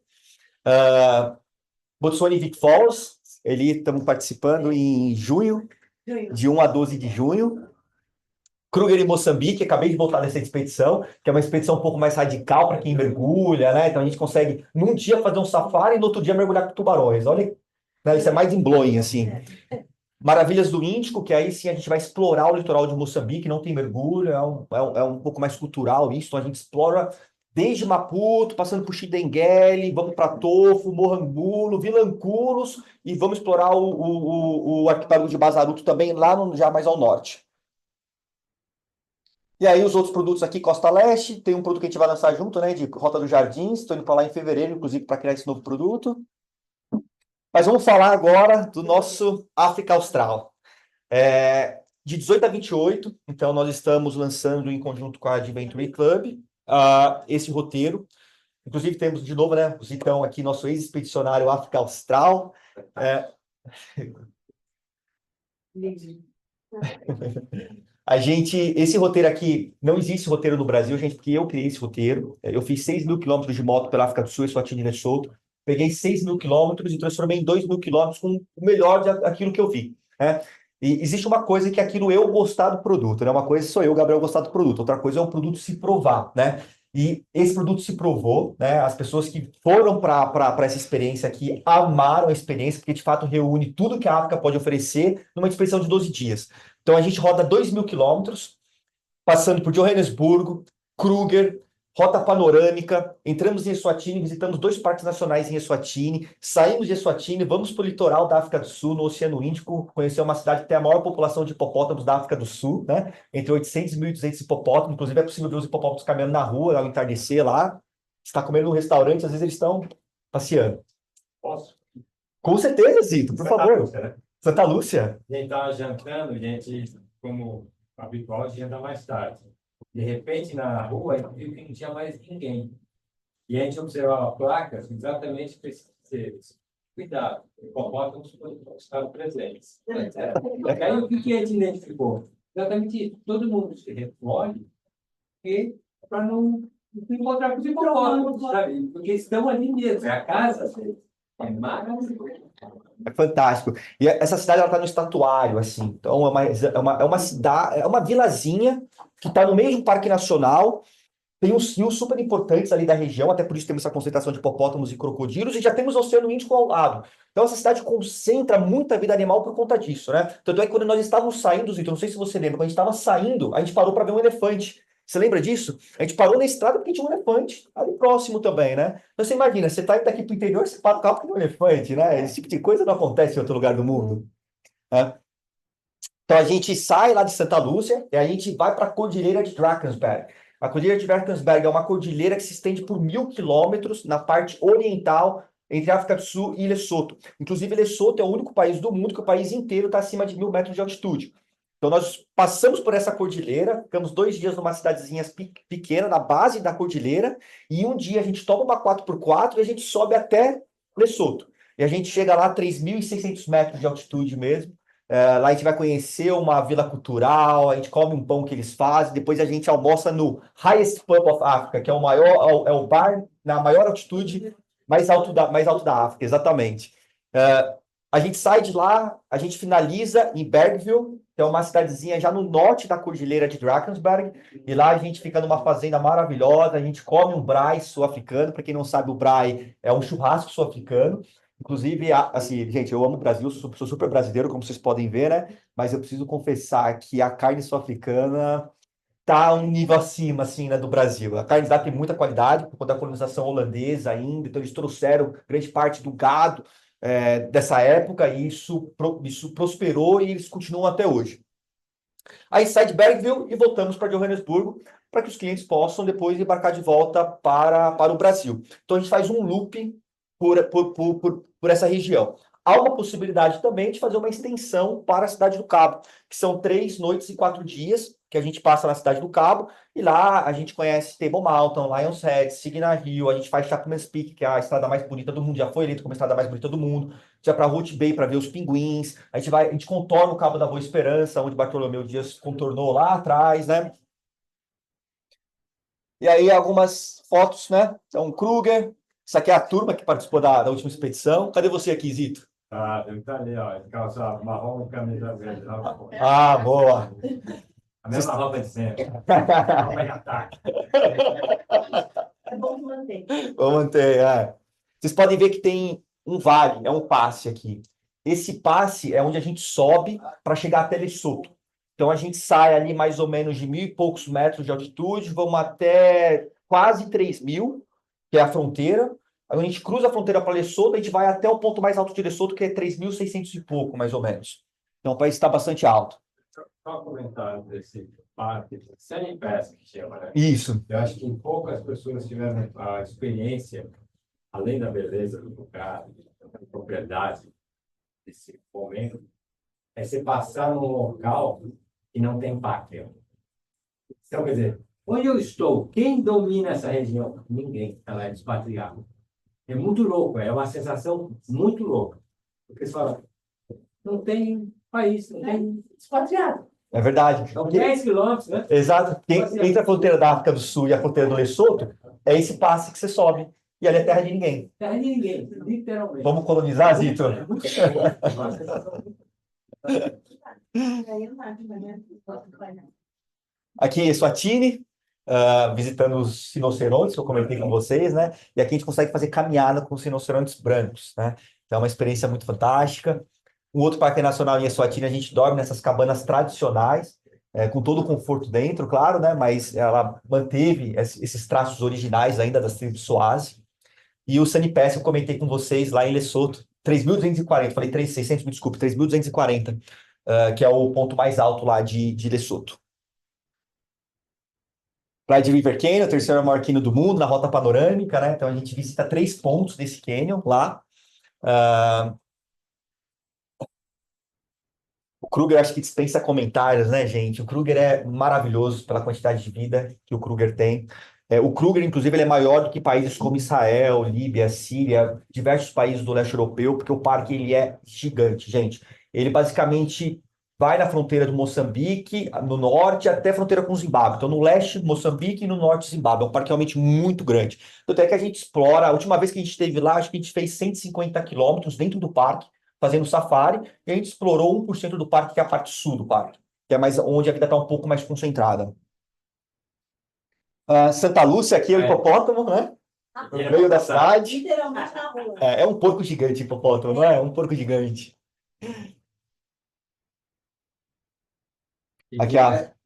Botswana e Vic Falls, estamos participando em junho, de 1 a 12 de junho. Kruger em Moçambique, acabei de voltar dessa expedição, que é uma expedição um pouco mais radical para quem mergulha, né? Então a gente consegue, num dia, fazer um safari e no outro dia mergulhar com tubarões. Olha, né? Isso é mais blowing, assim. Maravilhas do Índico, que aí sim a gente vai explorar o litoral de Moçambique, não tem mergulho, é um pouco mais cultural isso, então a gente explora desde Maputo, passando por Xidengele, vamos para Tofo, Morangulo, Vilanculos, e vamos explorar o arquipélago de Bazaruto também, lá já mais ao norte. E aí os outros produtos aqui, Costa Leste, tem um produto que a gente vai lançar junto, né, de Rota dos Jardins, estou indo para lá em fevereiro, inclusive, para criar esse novo produto. Mas vamos falar agora do nosso África Austral. De 18 a 28, então nós estamos lançando em conjunto com a Adventure Club esse roteiro. Inclusive temos de novo, né, o Zitão aqui, nosso ex-expedicionário África Austral. Esse roteiro aqui, não existe roteiro no Brasil, gente, porque eu criei esse roteiro. Eu fiz 6.000 quilômetros de moto pela África do Sul, Eswatini e Lesotho. Peguei 6.000 quilômetros e transformei em 2.000 quilômetros com o melhor daquilo que eu vi, né? E existe uma coisa que é aquilo eu gostar do produto, né? Uma coisa sou eu, Gabriel, gostar do produto. Outra coisa é o produto se provar, né? E esse produto se provou, né? As pessoas que foram para essa experiência aqui amaram a experiência, porque de fato reúne tudo que a África pode oferecer numa expedição de 12 dias. Então a gente roda 2.000 quilômetros, passando por Joanesburgo, Kruger, rota panorâmica, entramos em Eswatini, visitamos 2 parques nacionais em Eswatini, saímos de Eswatini, vamos para o litoral da África do Sul, no Oceano Índico, conhecer uma cidade que tem a maior população de hipopótamos da África do Sul, né? Entre 800 e 1.200 hipopótamos, inclusive é possível ver os hipopótamos caminhando na rua, ao entardecer lá, está comendo num restaurante, às vezes eles estão passeando. Posso? Com certeza, Zito, por favor. Lúcia, né? Santa Lúcia. A gente estava jantando, como habitual, a gente janta mais tarde. De repente, na rua, a gente viu que não tinha mais ninguém. E a gente observava placas exatamente para esses seres. Cuidado, hipopótamos estavam presentes. E aí, o que a gente identificou? Exatamente isso. Todo mundo se recolhe para não encontrar com os hipopótamos, sabe? Porque estão ali mesmo. É a casa deles. É maravilhoso. É fantástico. E essa cidade ela está no estatuário, assim. Então é uma cidade, é uma vilazinha que está no meio de um parque nacional. Tem uns rios super importantes ali da região, até por isso temos essa concentração de hipopótamos e crocodilos, e já temos o Oceano Índico ao lado. Então essa cidade concentra muita vida animal por conta disso, né? Tanto é que quando nós estávamos saindo, Zito, não sei se você lembra, quando a gente estava saindo, a gente parou para ver um elefante. Você lembra disso? A gente parou na estrada porque tinha um elefante ali próximo também, né? Então você imagina, você está indo daqui para o interior, você para o carro porque tem um elefante, né? Esse tipo de coisa não acontece em outro lugar do mundo, né? Então a gente sai lá de Santa Lúcia e a gente vai para a Cordilheira de Drakensberg. A Cordilheira de Drakensberg é uma cordilheira que se estende por 1.000 quilômetros na parte oriental entre África do Sul e Lesoto. Inclusive, Lesoto é o único país do mundo que o país inteiro está acima de 1.000 metros de altitude. Então, nós passamos por essa cordilheira, ficamos 2 dias numa cidadezinha pequena, na base da cordilheira, e um dia a gente toma uma 4x4 e a gente sobe até Lesoto. E a gente chega lá a 3.600 metros de altitude mesmo. Lá a gente vai conhecer uma vila cultural, a gente come um pão que eles fazem, depois a gente almoça no Highest Pub of Africa, que é o bar na maior altitude, mais alto da África, exatamente. A gente sai de lá, a gente finaliza em Bergville, que é uma cidadezinha já no norte da Cordilheira de Drakensberg, e lá a gente fica numa fazenda maravilhosa, a gente come um braai sul-africano, para quem não sabe, o braai é um churrasco sul-africano, inclusive, assim, gente, eu amo o Brasil, sou super brasileiro, como vocês podem ver, né? Mas eu preciso confessar que a carne sul-africana tá um nível acima, assim, né, do Brasil. A carne lá tem muita qualidade, por conta da colonização holandesa ainda, então eles trouxeram grande parte do gado dessa época, e isso prosperou e eles continuam até hoje. Aí sai de Bergville e voltamos para Johannesburgo, para que os clientes possam depois embarcar de volta para o Brasil. Então a gente faz um loop por essa região. Há uma possibilidade também de fazer uma extensão para a Cidade do Cabo, que são 3 noites e 4 dias que a gente passa na Cidade do Cabo, e lá a gente conhece Table Mountain, Lions Head, Signal Hill, a gente faz Chapman's Peak, que é a estrada mais bonita do mundo, já foi eleita como a estrada mais bonita do mundo, a gente vai para Root Bay para ver os pinguins, a gente contorna o Cabo da Boa Esperança, onde Bartolomeu Dias contornou lá atrás, né? E aí algumas fotos, né? Então, Kruger, isso aqui é a turma que participou da última expedição. Cadê você aqui, Zito? Ele tá ali, ó, calça marrom, camisa verde. Ah, boa! A mesma roupa de sempre. Roupa de ataque. É bom manter. Vamos manter, Vocês podem ver que tem um vale, é um passe aqui. Esse passe é onde a gente sobe para chegar até Lesotho. Então a gente sai ali mais ou menos de 1.000 e poucos metros de altitude, vamos até quase 3.000, que é a fronteira. Aí a gente cruza a fronteira para Lesotho, a gente vai até o ponto mais alto de Lesotho, que é 3.600 e pouco, mais ou menos. Então o país está bastante alto. Só um comentário desse parque, sem pesca que chama, né? Isso. Eu acho que poucas pessoas tiveram a experiência, além da beleza do lugar, da propriedade desse momento, é você passar num local que não tem pátria. Então, quer dizer, onde eu estou, quem domina essa região? Ninguém, ela é despatriada. É muito louco, é uma sensação muito louca. Porque você fala, não tem país, não tem Expatriado. É verdade. São 10 quilômetros, né? Exato. Entre a fronteira da África do Sul e a fronteira do Lesotho, é esse passe que você sobe. E ali é terra de ninguém. Terra de ninguém, literalmente. Vamos colonizar, Zito? É muito louco. Uma sensação Aqui é Eswatini, visitando os rinocerontes que eu comentei com vocês, né? E aqui a gente consegue fazer caminhada com os rinocerontes brancos, né? Então é uma experiência muito fantástica. Um outro parque nacional em Eswatini, a gente dorme nessas cabanas tradicionais, com todo o conforto dentro, claro, né? Mas ela manteve esses traços originais ainda das tribos Swazi. E o Sanipass, eu comentei com vocês lá em Lesotho, 3.240, falei 3.600, me desculpe, 3.240, que é o ponto mais alto lá de Lesotho. Praia de River Canyon, o terceiro maior cânion do mundo, na rota panorâmica, né? Então a gente visita 3 pontos desse cânion lá. O Kruger acho que dispensa comentários, né, gente? O Kruger é maravilhoso pela quantidade de vida que o Kruger tem. O Kruger, inclusive, ele é maior do que países como Israel, Líbia, Síria, diversos países do leste europeu, porque o parque ele é gigante, gente. Ele basicamente vai na fronteira do Moçambique, no norte, até a fronteira com o Zimbábue. Então, no leste, Moçambique, e no norte, Zimbábue. É um parque realmente muito grande. Tanto é que a gente explora, a última vez que a gente esteve lá, acho que a gente fez 150 quilômetros dentro do parque, fazendo safari, e a gente explorou 1% do parque, que é a parte sul do parque, que é mais onde a vida está um pouco mais concentrada. Santa Lúcia, aqui é o hipopótamo, né? No meio da cidade. Literalmente na rua. É um porco gigante, hipopótamo, não é? É um porco gigante. Aqui,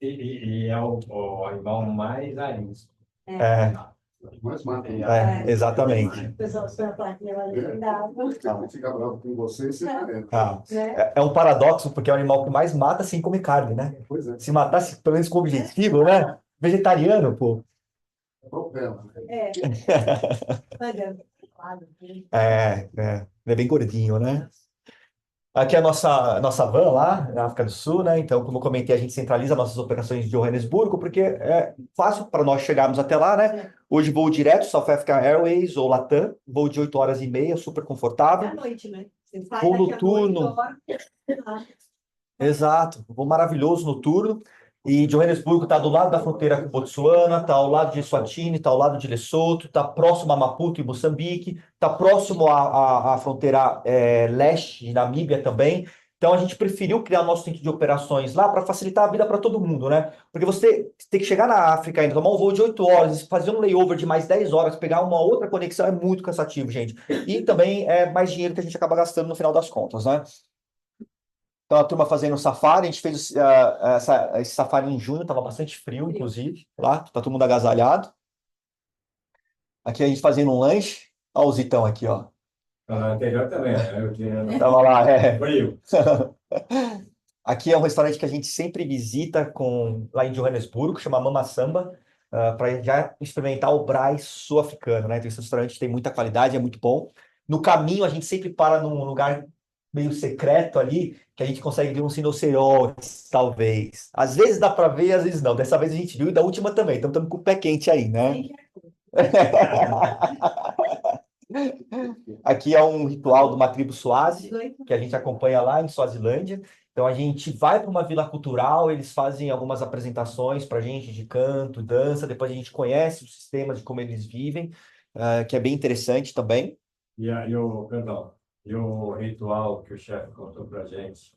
E é o animal mais arisco. Mais mata. Exatamente. O pessoal se plaquinha lá dentro. Cara, fica bravo com você, você É um paradoxo, porque é o animal que mais mata sem comer carne, né? Pois é. Se matasse, pelo menos com objetivo, né? Vegetariano, pô. Ele é bem gordinho, né? Aqui é a nossa van lá, na África do Sul, né? Então, como eu comentei, a gente centraliza nossas operações de Johannesburgo, porque é fácil para nós chegarmos até lá, né? Hoje voo direto, South African Airways ou Latam, voo de 8 horas e meia, super confortável. À noite, né? Você sai Voo daqui à noturno. noite, Exato, voo maravilhoso noturno. E Joanesburgo está do lado da fronteira com Botsuana, está ao lado de Eswatini, está ao lado de Lesoto, está próximo a Maputo e Moçambique, está próximo à fronteira leste de Namíbia também. Então a gente preferiu criar o nosso centro de operações lá para facilitar a vida para todo mundo, né? Porque você tem que chegar na África ainda, tomar um voo de 8 horas, fazer um layover de mais 10 horas, pegar uma outra conexão é muito cansativo, gente. E também é mais dinheiro que a gente acaba gastando no final das contas, né? Então, a turma fazendo safari, a gente fez esse safari em junho, estava bastante frio, inclusive, lá, tá todo mundo agasalhado. Aqui a gente fazendo um lanche, olha o Zitão aqui, ó. Na anterior também, né? Eu tinha Tava lá, frio. Aqui é um restaurante que a gente sempre visita lá em Joanesburgo, chama Mama Samba, para já experimentar o brás sul-africano, né? Então, esse restaurante tem muita qualidade, é muito bom. No caminho, a gente sempre para num lugar meio secreto ali, que a gente consegue ver uns rinocerontes, talvez. Às vezes dá para ver, às vezes não. Dessa vez a gente viu e da última também. Então estamos com o pé quente aí, né? Aqui é um ritual de uma tribo Swazi, que a gente acompanha lá em Suazilândia. Então a gente vai para uma vila cultural, eles fazem algumas apresentações para a gente de canto, dança, depois a gente conhece o sistema de como eles vivem, que é bem interessante também. Perdão, e o ritual que o chefe contou para a gente,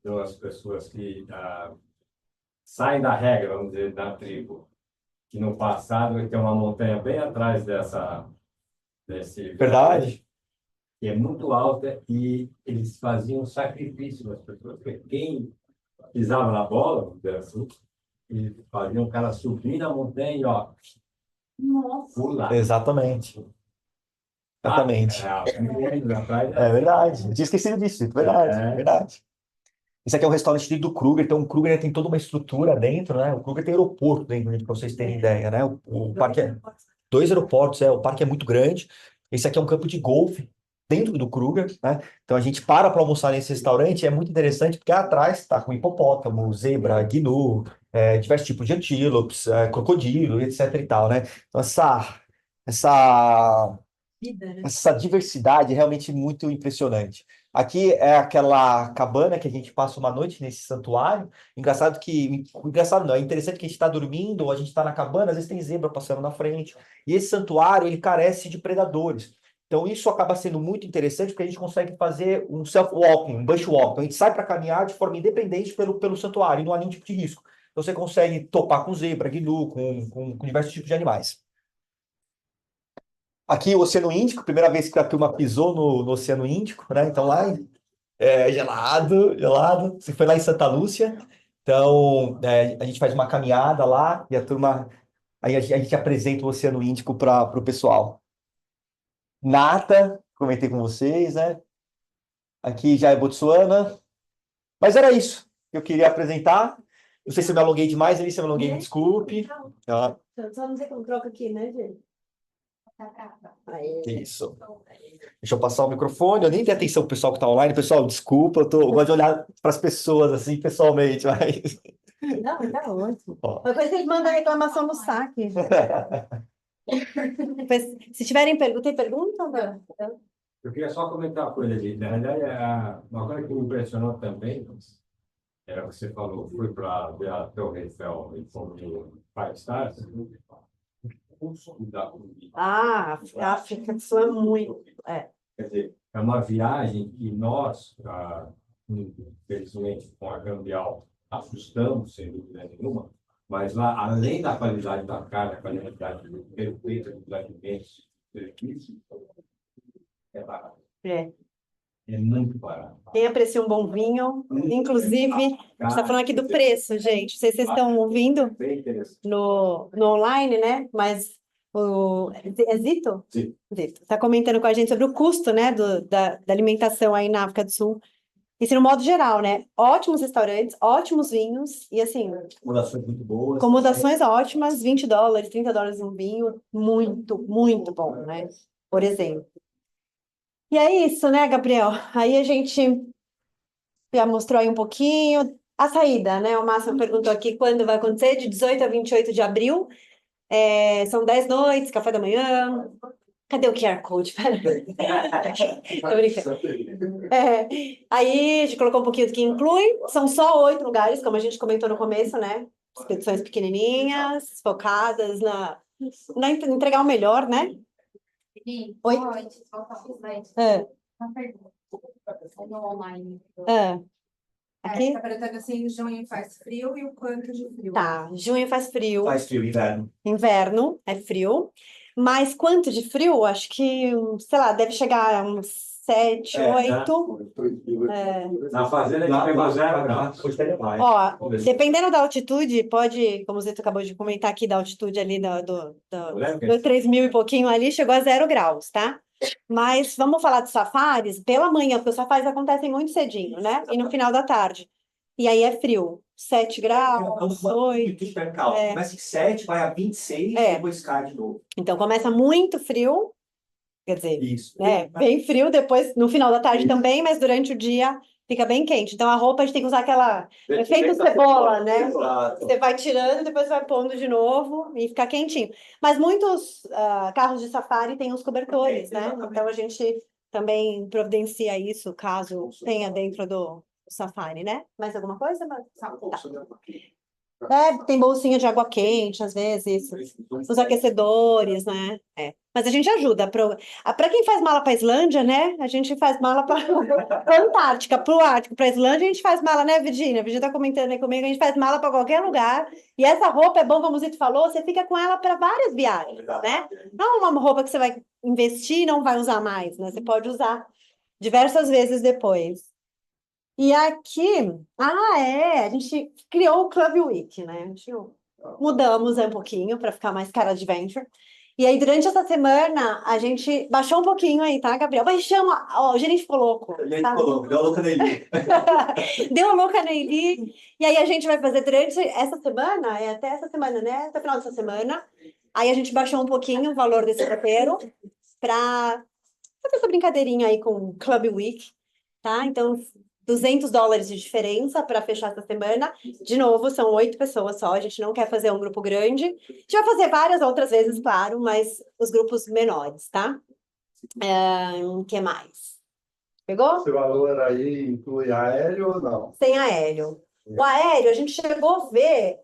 das pessoas que saem da regra, vamos dizer, da tribo, que no passado vai ter uma montanha bem atrás desse Verdade. que é muito alta, e eles faziam sacrifício das pessoas. Porque quem pisava na bola, vamos dizer assim, e faziam o cara subir na montanha e, ó, pular. Exatamente. Exatamente. É verdade. Eu tinha esquecido disso. Verdade, verdade. Esse aqui é o restaurante do Kruger. Então, o Kruger tem toda uma estrutura dentro, né? O Kruger tem aeroporto dentro, para vocês terem ideia, né? O parque é 2 aeroportos, o parque é muito grande. Esse aqui é um campo de golfe dentro do Kruger, né? Então, a gente para almoçar nesse restaurante. É muito interessante porque atrás está com hipopótamo, zebra, gnu, diversos tipos de antílopes, crocodilo, etc e tal, né? Então, essa diversidade é realmente muito impressionante. Aqui é aquela cabana que a gente passa uma noite nesse santuário. Engraçado não, é interessante que a gente está dormindo, ou a gente está na cabana, às vezes tem zebra passando na frente. E esse santuário, ele carece de predadores. Então isso acaba sendo muito interessante porque a gente consegue fazer um self-walking, um bushwalk. Então a gente sai para caminhar de forma independente pelo santuário, e não há nenhum tipo de risco. Então você consegue topar com zebra, gnu, com diversos tipos de animais. Aqui o Oceano Índico, primeira vez que a turma pisou no Oceano Índico, né? Então lá é gelado, gelado. Você foi lá em Santa Lúcia, então a gente faz uma caminhada lá e a turma, aí a gente apresenta o Oceano Índico para o pessoal. Nata, comentei com vocês, né? Aqui já é Botsuana, mas era isso que eu queria apresentar. Não sei se eu me alonguei demais, ali se eu me alonguei, me desculpe. Só não sei como troca aqui, né, gente? Isso. Deixa eu passar o microfone. Eu nem dei atenção pro pessoal que está online. Pessoal, desculpa, eu gosto de olhar para as pessoas assim, pessoalmente, mas. Não, tá ótimo. Ó. Depois vocês mandam a reclamação no saque. Depois, se tiverem pergunta, tem pergunta? Eu queria só comentar uma coisa ali. Na realidade, uma coisa que me impressionou também era o que você falou, fui para ver a Torre Eiffel em forma de Five Stars. Ah, a África do Sul é muito. Quer dizer, é uma viagem que nós, infelizmente, com a cambial, assustamos, sem dúvida nenhuma, mas lá, além da qualidade da carne, a qualidade perfeita dos alimentos, serviços, é barato. É muito barato. Quem aprecia um bom vinho, inclusive, a gente está falando aqui do preço, gente. Não sei se vocês estão ouvindo Bem interessante. no online, né? Mas é Zito? Sim. Zito. Está comentando com a gente sobre o custo, né, da alimentação aí na África do Sul. Isso no modo geral, né? Ótimos restaurantes, ótimos vinhos e assim, Acomodações muito boas. acomodações ótimas, $20, $30 um vinho, muito, muito bom, né? Por exemplo. E é isso, né, Gabriel? Aí a gente já mostrou aí um pouquinho a saída, né? O Márcio perguntou aqui quando vai acontecer, de 18 a 28 de abril. São 10 noites, café da manhã, Cadê o QR Code? Pera. Tô brincando. Aí a gente colocou um pouquinho do que inclui. São só 8 lugares, como a gente comentou no começo, né? Expedições pequenininhas, focadas na entregar o melhor, né? Oi? Uma pergunta. No online. Aqui? Tá perguntando assim, junho faz frio e o quanto de frio? Tá, junho faz frio. Faz frio, inverno. Inverno é frio. Mas quanto de frio? Acho que, sei lá, deve chegar a uns 7, 8. Na fazenda a gente pegou 0 graus. Ó, dependendo da altitude, pode, como o Zito acabou de comentar aqui, da altitude ali do 3.000 e pouquinho ali, chegou a 0 graus, tá? Mas vamos falar de safaris pela manhã, porque os safaris acontecem muito cedinho, né? E no final da tarde. E aí é frio, 7 graus, 8. Começa em 7, vai a 26 É. e depois cai de novo. Então começa muito frio, quer dizer, Isso. né? Bem frio, depois no final da tarde também, mas durante o dia fica bem quente. Então a roupa a gente tem que usar aquela efeito cebola, né? Exato. Você vai tirando, depois vai pondo de novo e fica quentinho. Mas muitos carros de safari têm os cobertores, né? Então a gente também providencia isso caso tenha dentro do safari, né? Mais alguma coisa? Tem bolsinha de água quente, às vezes, os aquecedores, né? Mas a gente ajuda. Para quem faz mala para a Islândia, né? A gente faz mala para a Antártica, para o Ártico, para a Islândia, a gente faz mala, né, Virgínia? A Virgínia está comentando aí comigo, a gente faz mala para qualquer lugar. E essa roupa é bom, como o Zito falou, você fica com ela para várias viagens, né? Não é uma roupa que você vai investir e não vai usar mais, né? Você pode usar diversas vezes depois. E aqui, a gente criou o Club Week, né? A gente mudamos um pouquinho para ficar mais cara adventure. E aí, durante essa semana, a gente baixou um pouquinho aí, tá, Gabriel? Baixamos, ó, o gerente ficou louco. A gente Tá? falou, deu a louca nele. Deu a louca nele. E aí, a gente vai fazer durante essa semana, até essa semana, né? Até o final dessa semana. Aí, a gente baixou um pouquinho o valor desse roteiro para fazer essa brincadeirinha aí com o Club Week, tá? Então, $200 de diferença para fechar essa semana. De novo, são 8 pessoas só, a gente não quer fazer um grupo grande. A gente vai fazer várias outras vezes, claro, mas os grupos menores, tá? O que mais? Pegou? Esse valor aí inclui aéreo ou não? Sem aéreo. O aéreo, a gente chegou a ver,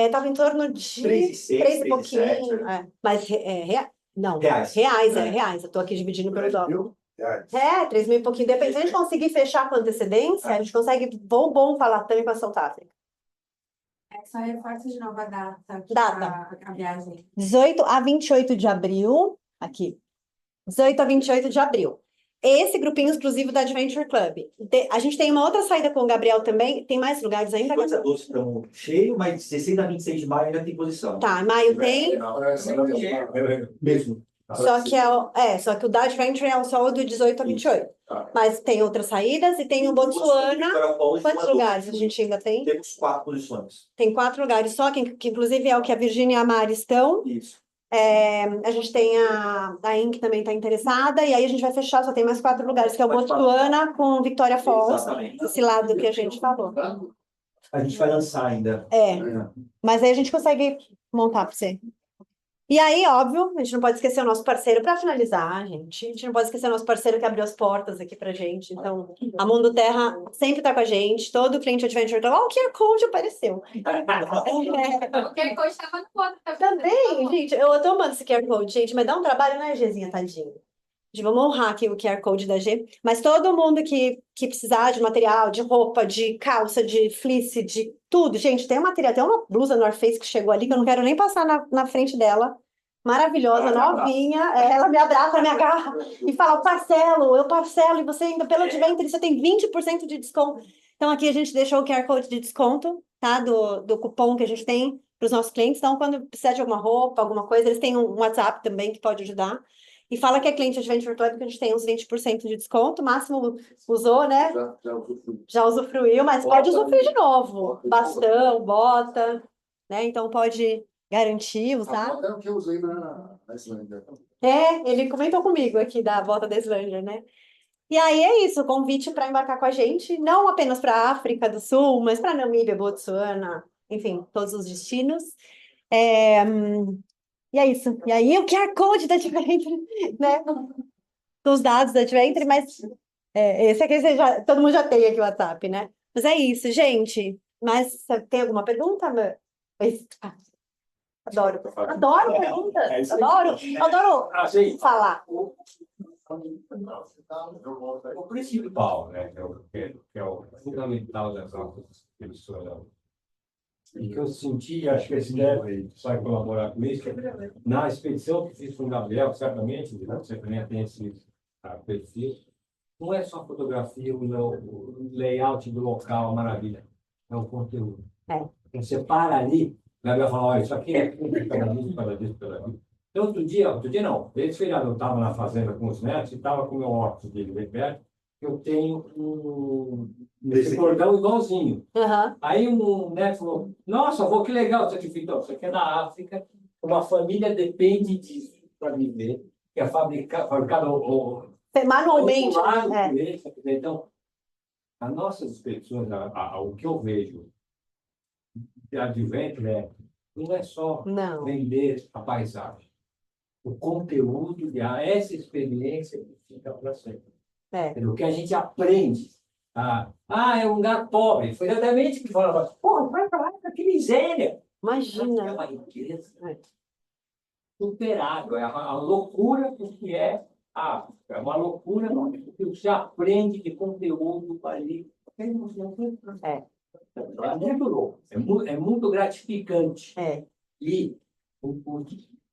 estava em torno de 3 e pouquinho. 3,7. Mas, não, Reais. reais. Eu tô aqui dividindo pelo dólar. 3 mil e pouquinho. Depende, se a gente conseguir fechar com antecedência, a gente consegue bom falar também para South África. Só reforço de novo a data. Data. A viagem. 18 a 28 de abril, aqui. 18 a 28 de abril. Esse grupinho exclusivo da Adventure Club. A gente tem uma outra saída com o Gabriel também. Tem mais lugares ainda? 2 a 12 estão cheios, mas 16 a 26 de maio ainda tem posição. Tá, em maio tem. Mesmo. Só que o da Adventure é só o do 18 a 28. Mas tem outras saídas e tem o Botsuana. Quantos lugares a gente ainda tem? Temos 4 posições. Tem 4 lugares só, que inclusive é o que a Virgínia e a Mari estão. Isso. A gente tem a In, que também está interessada, e aí a gente vai fechar, só tem mais 4 lugares, que é o Botsuana com Victoria Falls, Exatamente. esse lado que a gente falou. A gente vai lançar ainda. Mas aí a gente consegue montar para você. E aí, óbvio, a gente não pode esquecer o nosso parceiro para finalizar, gente. A gente não pode esquecer o nosso parceiro que abriu as portas aqui pra gente. Então, a Mundo Terra sempre está com a gente. Todo cliente Adventure tá, o QR Code apareceu. O QR Code estava no outro. Também, gente, eu tô amando esse QR Code, gente, mas dá um trabalho, né, Gzinha, tadinho? Vamos honrar aqui o QR Code da G. Mas todo mundo que precisar de material, de roupa, de calça, de fleece, de tudo. Gente, tem um material, tem uma blusa North Face que chegou ali, que eu não quero nem passar na frente dela. Maravilhosa, novinha. Ela me abraça, me agarra e fala, eu parcelo, e você ainda, pelo Adventure, você tem 20% de desconto. Então, aqui a gente deixou o QR Code de desconto, tá? Do cupom que a gente tem para os nossos clientes. Então, quando precisar de alguma roupa, alguma coisa, eles têm um WhatsApp também que pode ajudar. E fala que é cliente Adventure Club, que a gente tem uns 20% de desconto. O Máximo usou, né? Já usufruiu, mas pode usufruir de novo. Bastão, bota, né? Então, pode garantir, usar. A bota é o que eu usei na Islândia. Ele comentou comigo aqui da bota da Islândia, né? E aí é isso, convite para embarcar com a gente, não apenas para a África do Sul, mas para Namíbia, Botsuana, enfim, todos os destinos. E é isso. E aí o QR Code da Adventure, né? Dos dados da Adventure, mas esse aqui todo mundo já tem aqui o WhatsApp, né? Mas é isso, gente. Mas você tem alguma pergunta, Amanda? Adoro. Adoro perguntas. Adoro falar. O principal, né, que é o fundamental das nossas expedições, e que eu senti, acho que esse deve vai colaborar com isso, na expedição que fiz com o Gabriel, certamente, você também tem esse perfil, não é só a fotografia, o layout do local, a maravilha, é o conteúdo. Você para ali, o Gabriel fala, olha, isso aqui é para disso. Então, outro dia não, esse feriado eu estava na fazenda com os netos e estava com o meu óculos dele bem perto, eu tenho esse cordão igualzinho. Aí um neto falou, nossa, avô, que legal isso aqui. Então, isso aqui é na África, uma família depende disso para viver, que é fabricado Manualmente. Então, as nossas expedições, o que eu vejo de Adventure não é só vender a paisagem. O conteúdo, essa experiência que fica para sempre. O que a gente aprende. É um lugar pobre. Foi exatamente o que falava. Pô, vai para lá, que miséria. Imagina. É uma riqueza. Superável. É a loucura do que é a África. É uma loucura que você aprende de conteúdo ali. É muito louco. É muito gratificante. E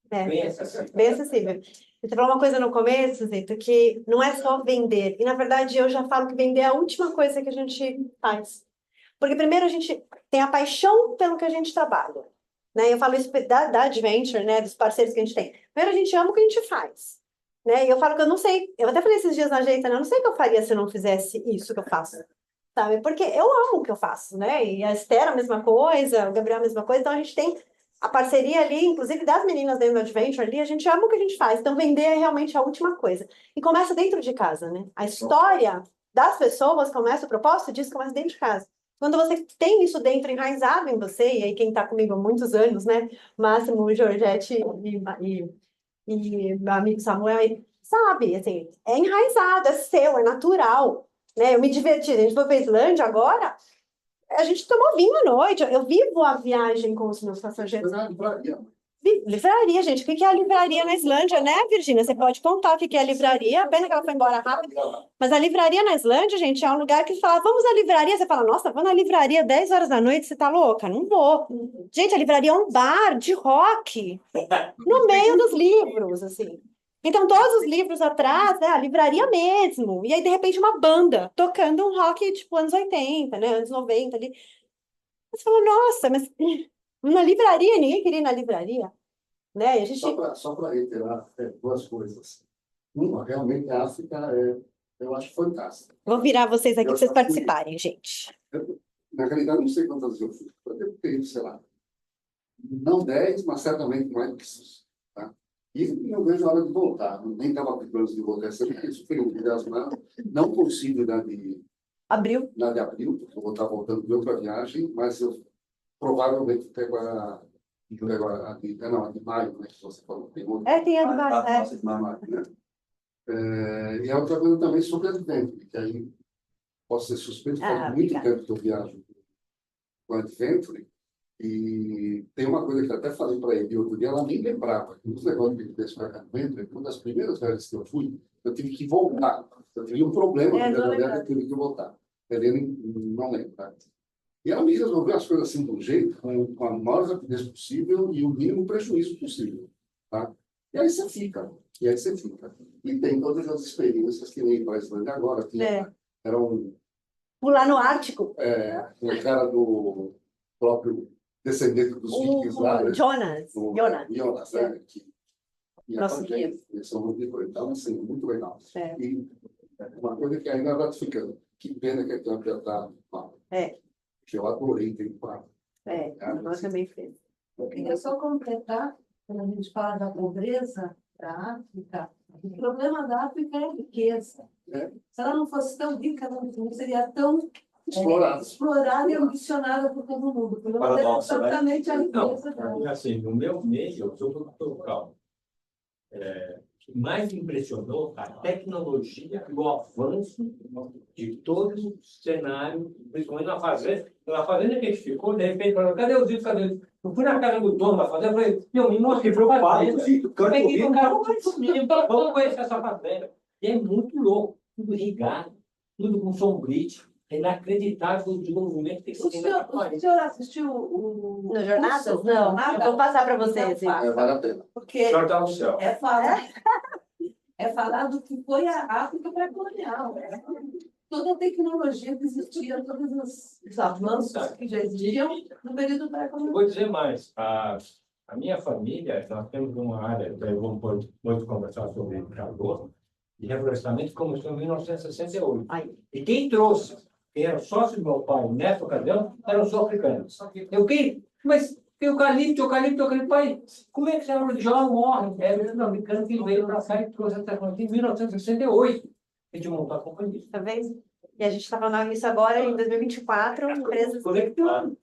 bem acessível. Você falou uma coisa no começo, Zito, que não é só vender. E, na verdade, eu já falo que vender é a última coisa que a gente faz. Porque, primeiro, a gente tem a paixão pelo que a gente trabalha. Né? Eu falo isso da Adventure, né? Dos parceiros que a gente tem. Primeiro, a gente ama o que a gente faz. Né? E eu falo que eu não sei... Eu até falei esses dias na Ajeita, né? Eu não sei o que eu faria se eu não fizesse isso que eu faço. Sabe? Porque eu amo o que eu faço, né? E a Esther a mesma coisa, o Gabriel a mesma coisa. Então, a gente tem... A parceria ali, inclusive das meninas dentro do Adventure ali, a gente ama o que a gente faz. Então, vender é realmente a última coisa. E começa dentro de casa, né? A história das pessoas começa, o propósito disso começa dentro de casa. Quando você tem isso dentro, enraizado em você, e aí quem está comigo há muitos anos, né? Máximo, Georgette e meu amigo Samuel, sabe? Assim, é enraizado, é seu, é natural. Né? Eu me diverti. A gente foi para a Islândia agora... A gente tomou vinho à noite. Eu vivo a viagem com os meus passageiros. Livraria, gente. O que é a livraria na Islândia, né, Virgínia? Você pode contar o que é a livraria. Pena que ela foi embora rápido. Mas a livraria na Islândia, gente, é um lugar que fala, vamos à livraria. Você fala, nossa, vou na livraria 10 horas da noite, você tá louca? Não vou. Gente, a livraria é um bar de rock no meio dos livros, assim. Então, todos os livros atrás, né, a livraria mesmo. E aí, de repente, uma banda tocando um rock, tipo, anos 80, né, anos 90 ali. Você fala, nossa, mas na livraria, ninguém queria ir na livraria. Né? E a gente... Só para reiterar duas coisas. Uma, realmente, a África eu acho fantástica. Vou virar vocês aqui para vocês participarem, gente. Na realidade, não sei quantas vezes eu fui. Eu devo ter ido, sei lá, não 10, mas certamente mais do que isso. Tá? E não vejo a hora de voltar. Nem estava com planos de voltar essa vez. Super entusiasmado. Não consigo dar de abril, porque eu vou estar voltando de outra viagem, mas eu provavelmente pego a de maio, né, que você falou. Tem outra. Tem a de maio. Né? E a outra coisa também sobre a Adventure, que aí posso ser suspeito, faz muito tempo que eu viajo com a Adventure, e tem uma coisa que eu até falei para ele outro dia, ela nem lembrava, que nos negócios de pessoal com a Adventure, uma das primeiras vezes que eu fui, eu tive que voltar. Eu tive um problema, eu tive que voltar. Ele não lembra. E ela me resolveu as coisas assim de um jeito, com a maior rapidez possível e o mínimo prejuízo possível. Tá? E aí você fica. E tem todas as experiências que nem para a Islândia agora. Era pular no Ártico. Um cara do próprio descendente dos vikings lá. Jonas. Jonas, né? Que ia com a gente. Então, assim, muito legal. E uma coisa que ainda é gratificante. Que pena que a Câmara já está mal. Que eu adorei ter parado. Nós também fez. Eu queria só completar, quando a gente fala da pobreza da África, o problema da África é a riqueza. Se ela não fosse tão rica, não seria tão Explorada e ambicionada por todo mundo. Porque não é Paradoxo, né? exatamente a Não, riqueza dela. assim, no meu meio, eu sou produtor local. O que mais me impressionou a tecnologia e o avanço de todo o cenário, principalmente na fazenda. Na fazenda que a gente ficou, de repente, falou, cadê os vídeos? Cadê os vídeos? Eu fui na casa do dono da fazenda, falei, me mostrei para o fazenda. Eu peguei o cara, vamos conhecer essa fazenda. E é muito louco, tudo irrigado, tudo com sombrite. É inacreditável o desenvolvimento que O tem naquele senhor, país. assistiu o No Jornadas? curso? Não, eu vou passar para vocês. Não, Vale a pena. porque O senhor está no céu. é falar do que foi a África pré-colonial. Toda a tecnologia que existia, todos os avanços que já existiam no período Eu pré-colonial. vou dizer mais. A minha família, nós temos uma área, eu vou muito conversar sobre calor, e reflorestamento começou em 1968. E quem trouxe, quem era sócio do meu pai nessa ocasião, eram os africanos. Mas eucalipto, pai, como é que essa religião morre? Era o americano que veio para cá e trouxe essa tecnologia em 1968. A gente montou a companhia. Tá vendo? E a gente está falando isso agora em 2024, empresas. Conectado.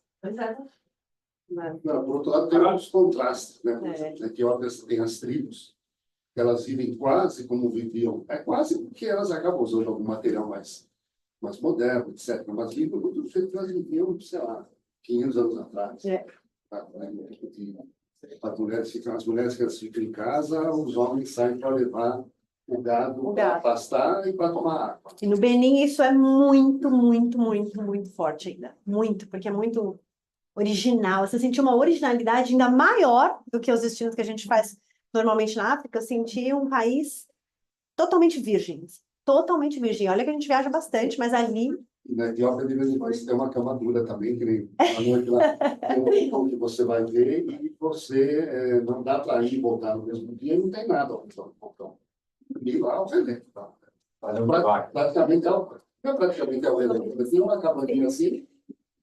Não, por outro lado, tem os contrastes, né? É. Na Etiópia tem as tribos, que elas vivem quase como viviam. É quase porque elas acabam usando algum material mais moderno, etc. Mas vivem do jeito que elas viviam, sei lá, 500 anos atrás. É. As mulheres que elas ficam em casa, os homens saem para levar o gado para pastar e para tomar água. E no Benin isso é muito, muito, muito, muito forte ainda. Muito, porque é muito original. Você sentiu uma originalidade ainda maior do que os destinos que a gente faz normalmente na África. Eu senti um país totalmente virgem. Totalmente virgem. Olha que a gente viaja bastante, mas ali... E na Etiópia, de vez em quando, tem uma cama dura também, que nem a noite lá. Tem um vulcão que você vai ver e você não dá para ir e voltar no mesmo dia e não tem nada ao redor do vulcão. E lá é o relento. Tá? Praticamente é o relento. Tem uma cabaninha assim,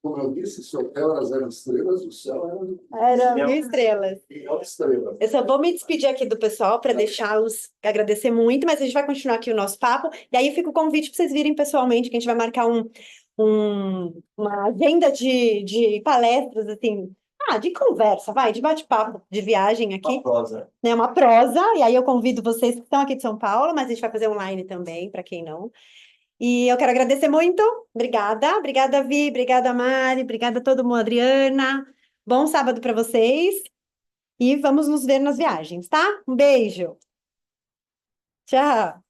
como eu disse, se o hotel era 0 estrelas, o céu Era 1.000 estrelas. 0 estrelas. Eu só vou me despedir aqui do pessoal para deixá-los agradecer muito, mas a gente vai continuar aqui o nosso papo. E aí fica o convite para vocês virem pessoalmente, que a gente vai marcar uma agenda de palestras, assim, de conversa, de bate-papo, de viagem aqui. Uma prosa. Né, uma prosa, e aí eu convido vocês que estão aqui de São Paulo, mas a gente vai fazer online também, para quem não. E eu quero agradecer muito. Obrigada. Obrigada, Vi. Obrigada, Mari. Obrigada a todo mundo, Adriana. Bom sábado para vocês. E vamos nos ver nas viagens, tá? Um beijo. Tchau.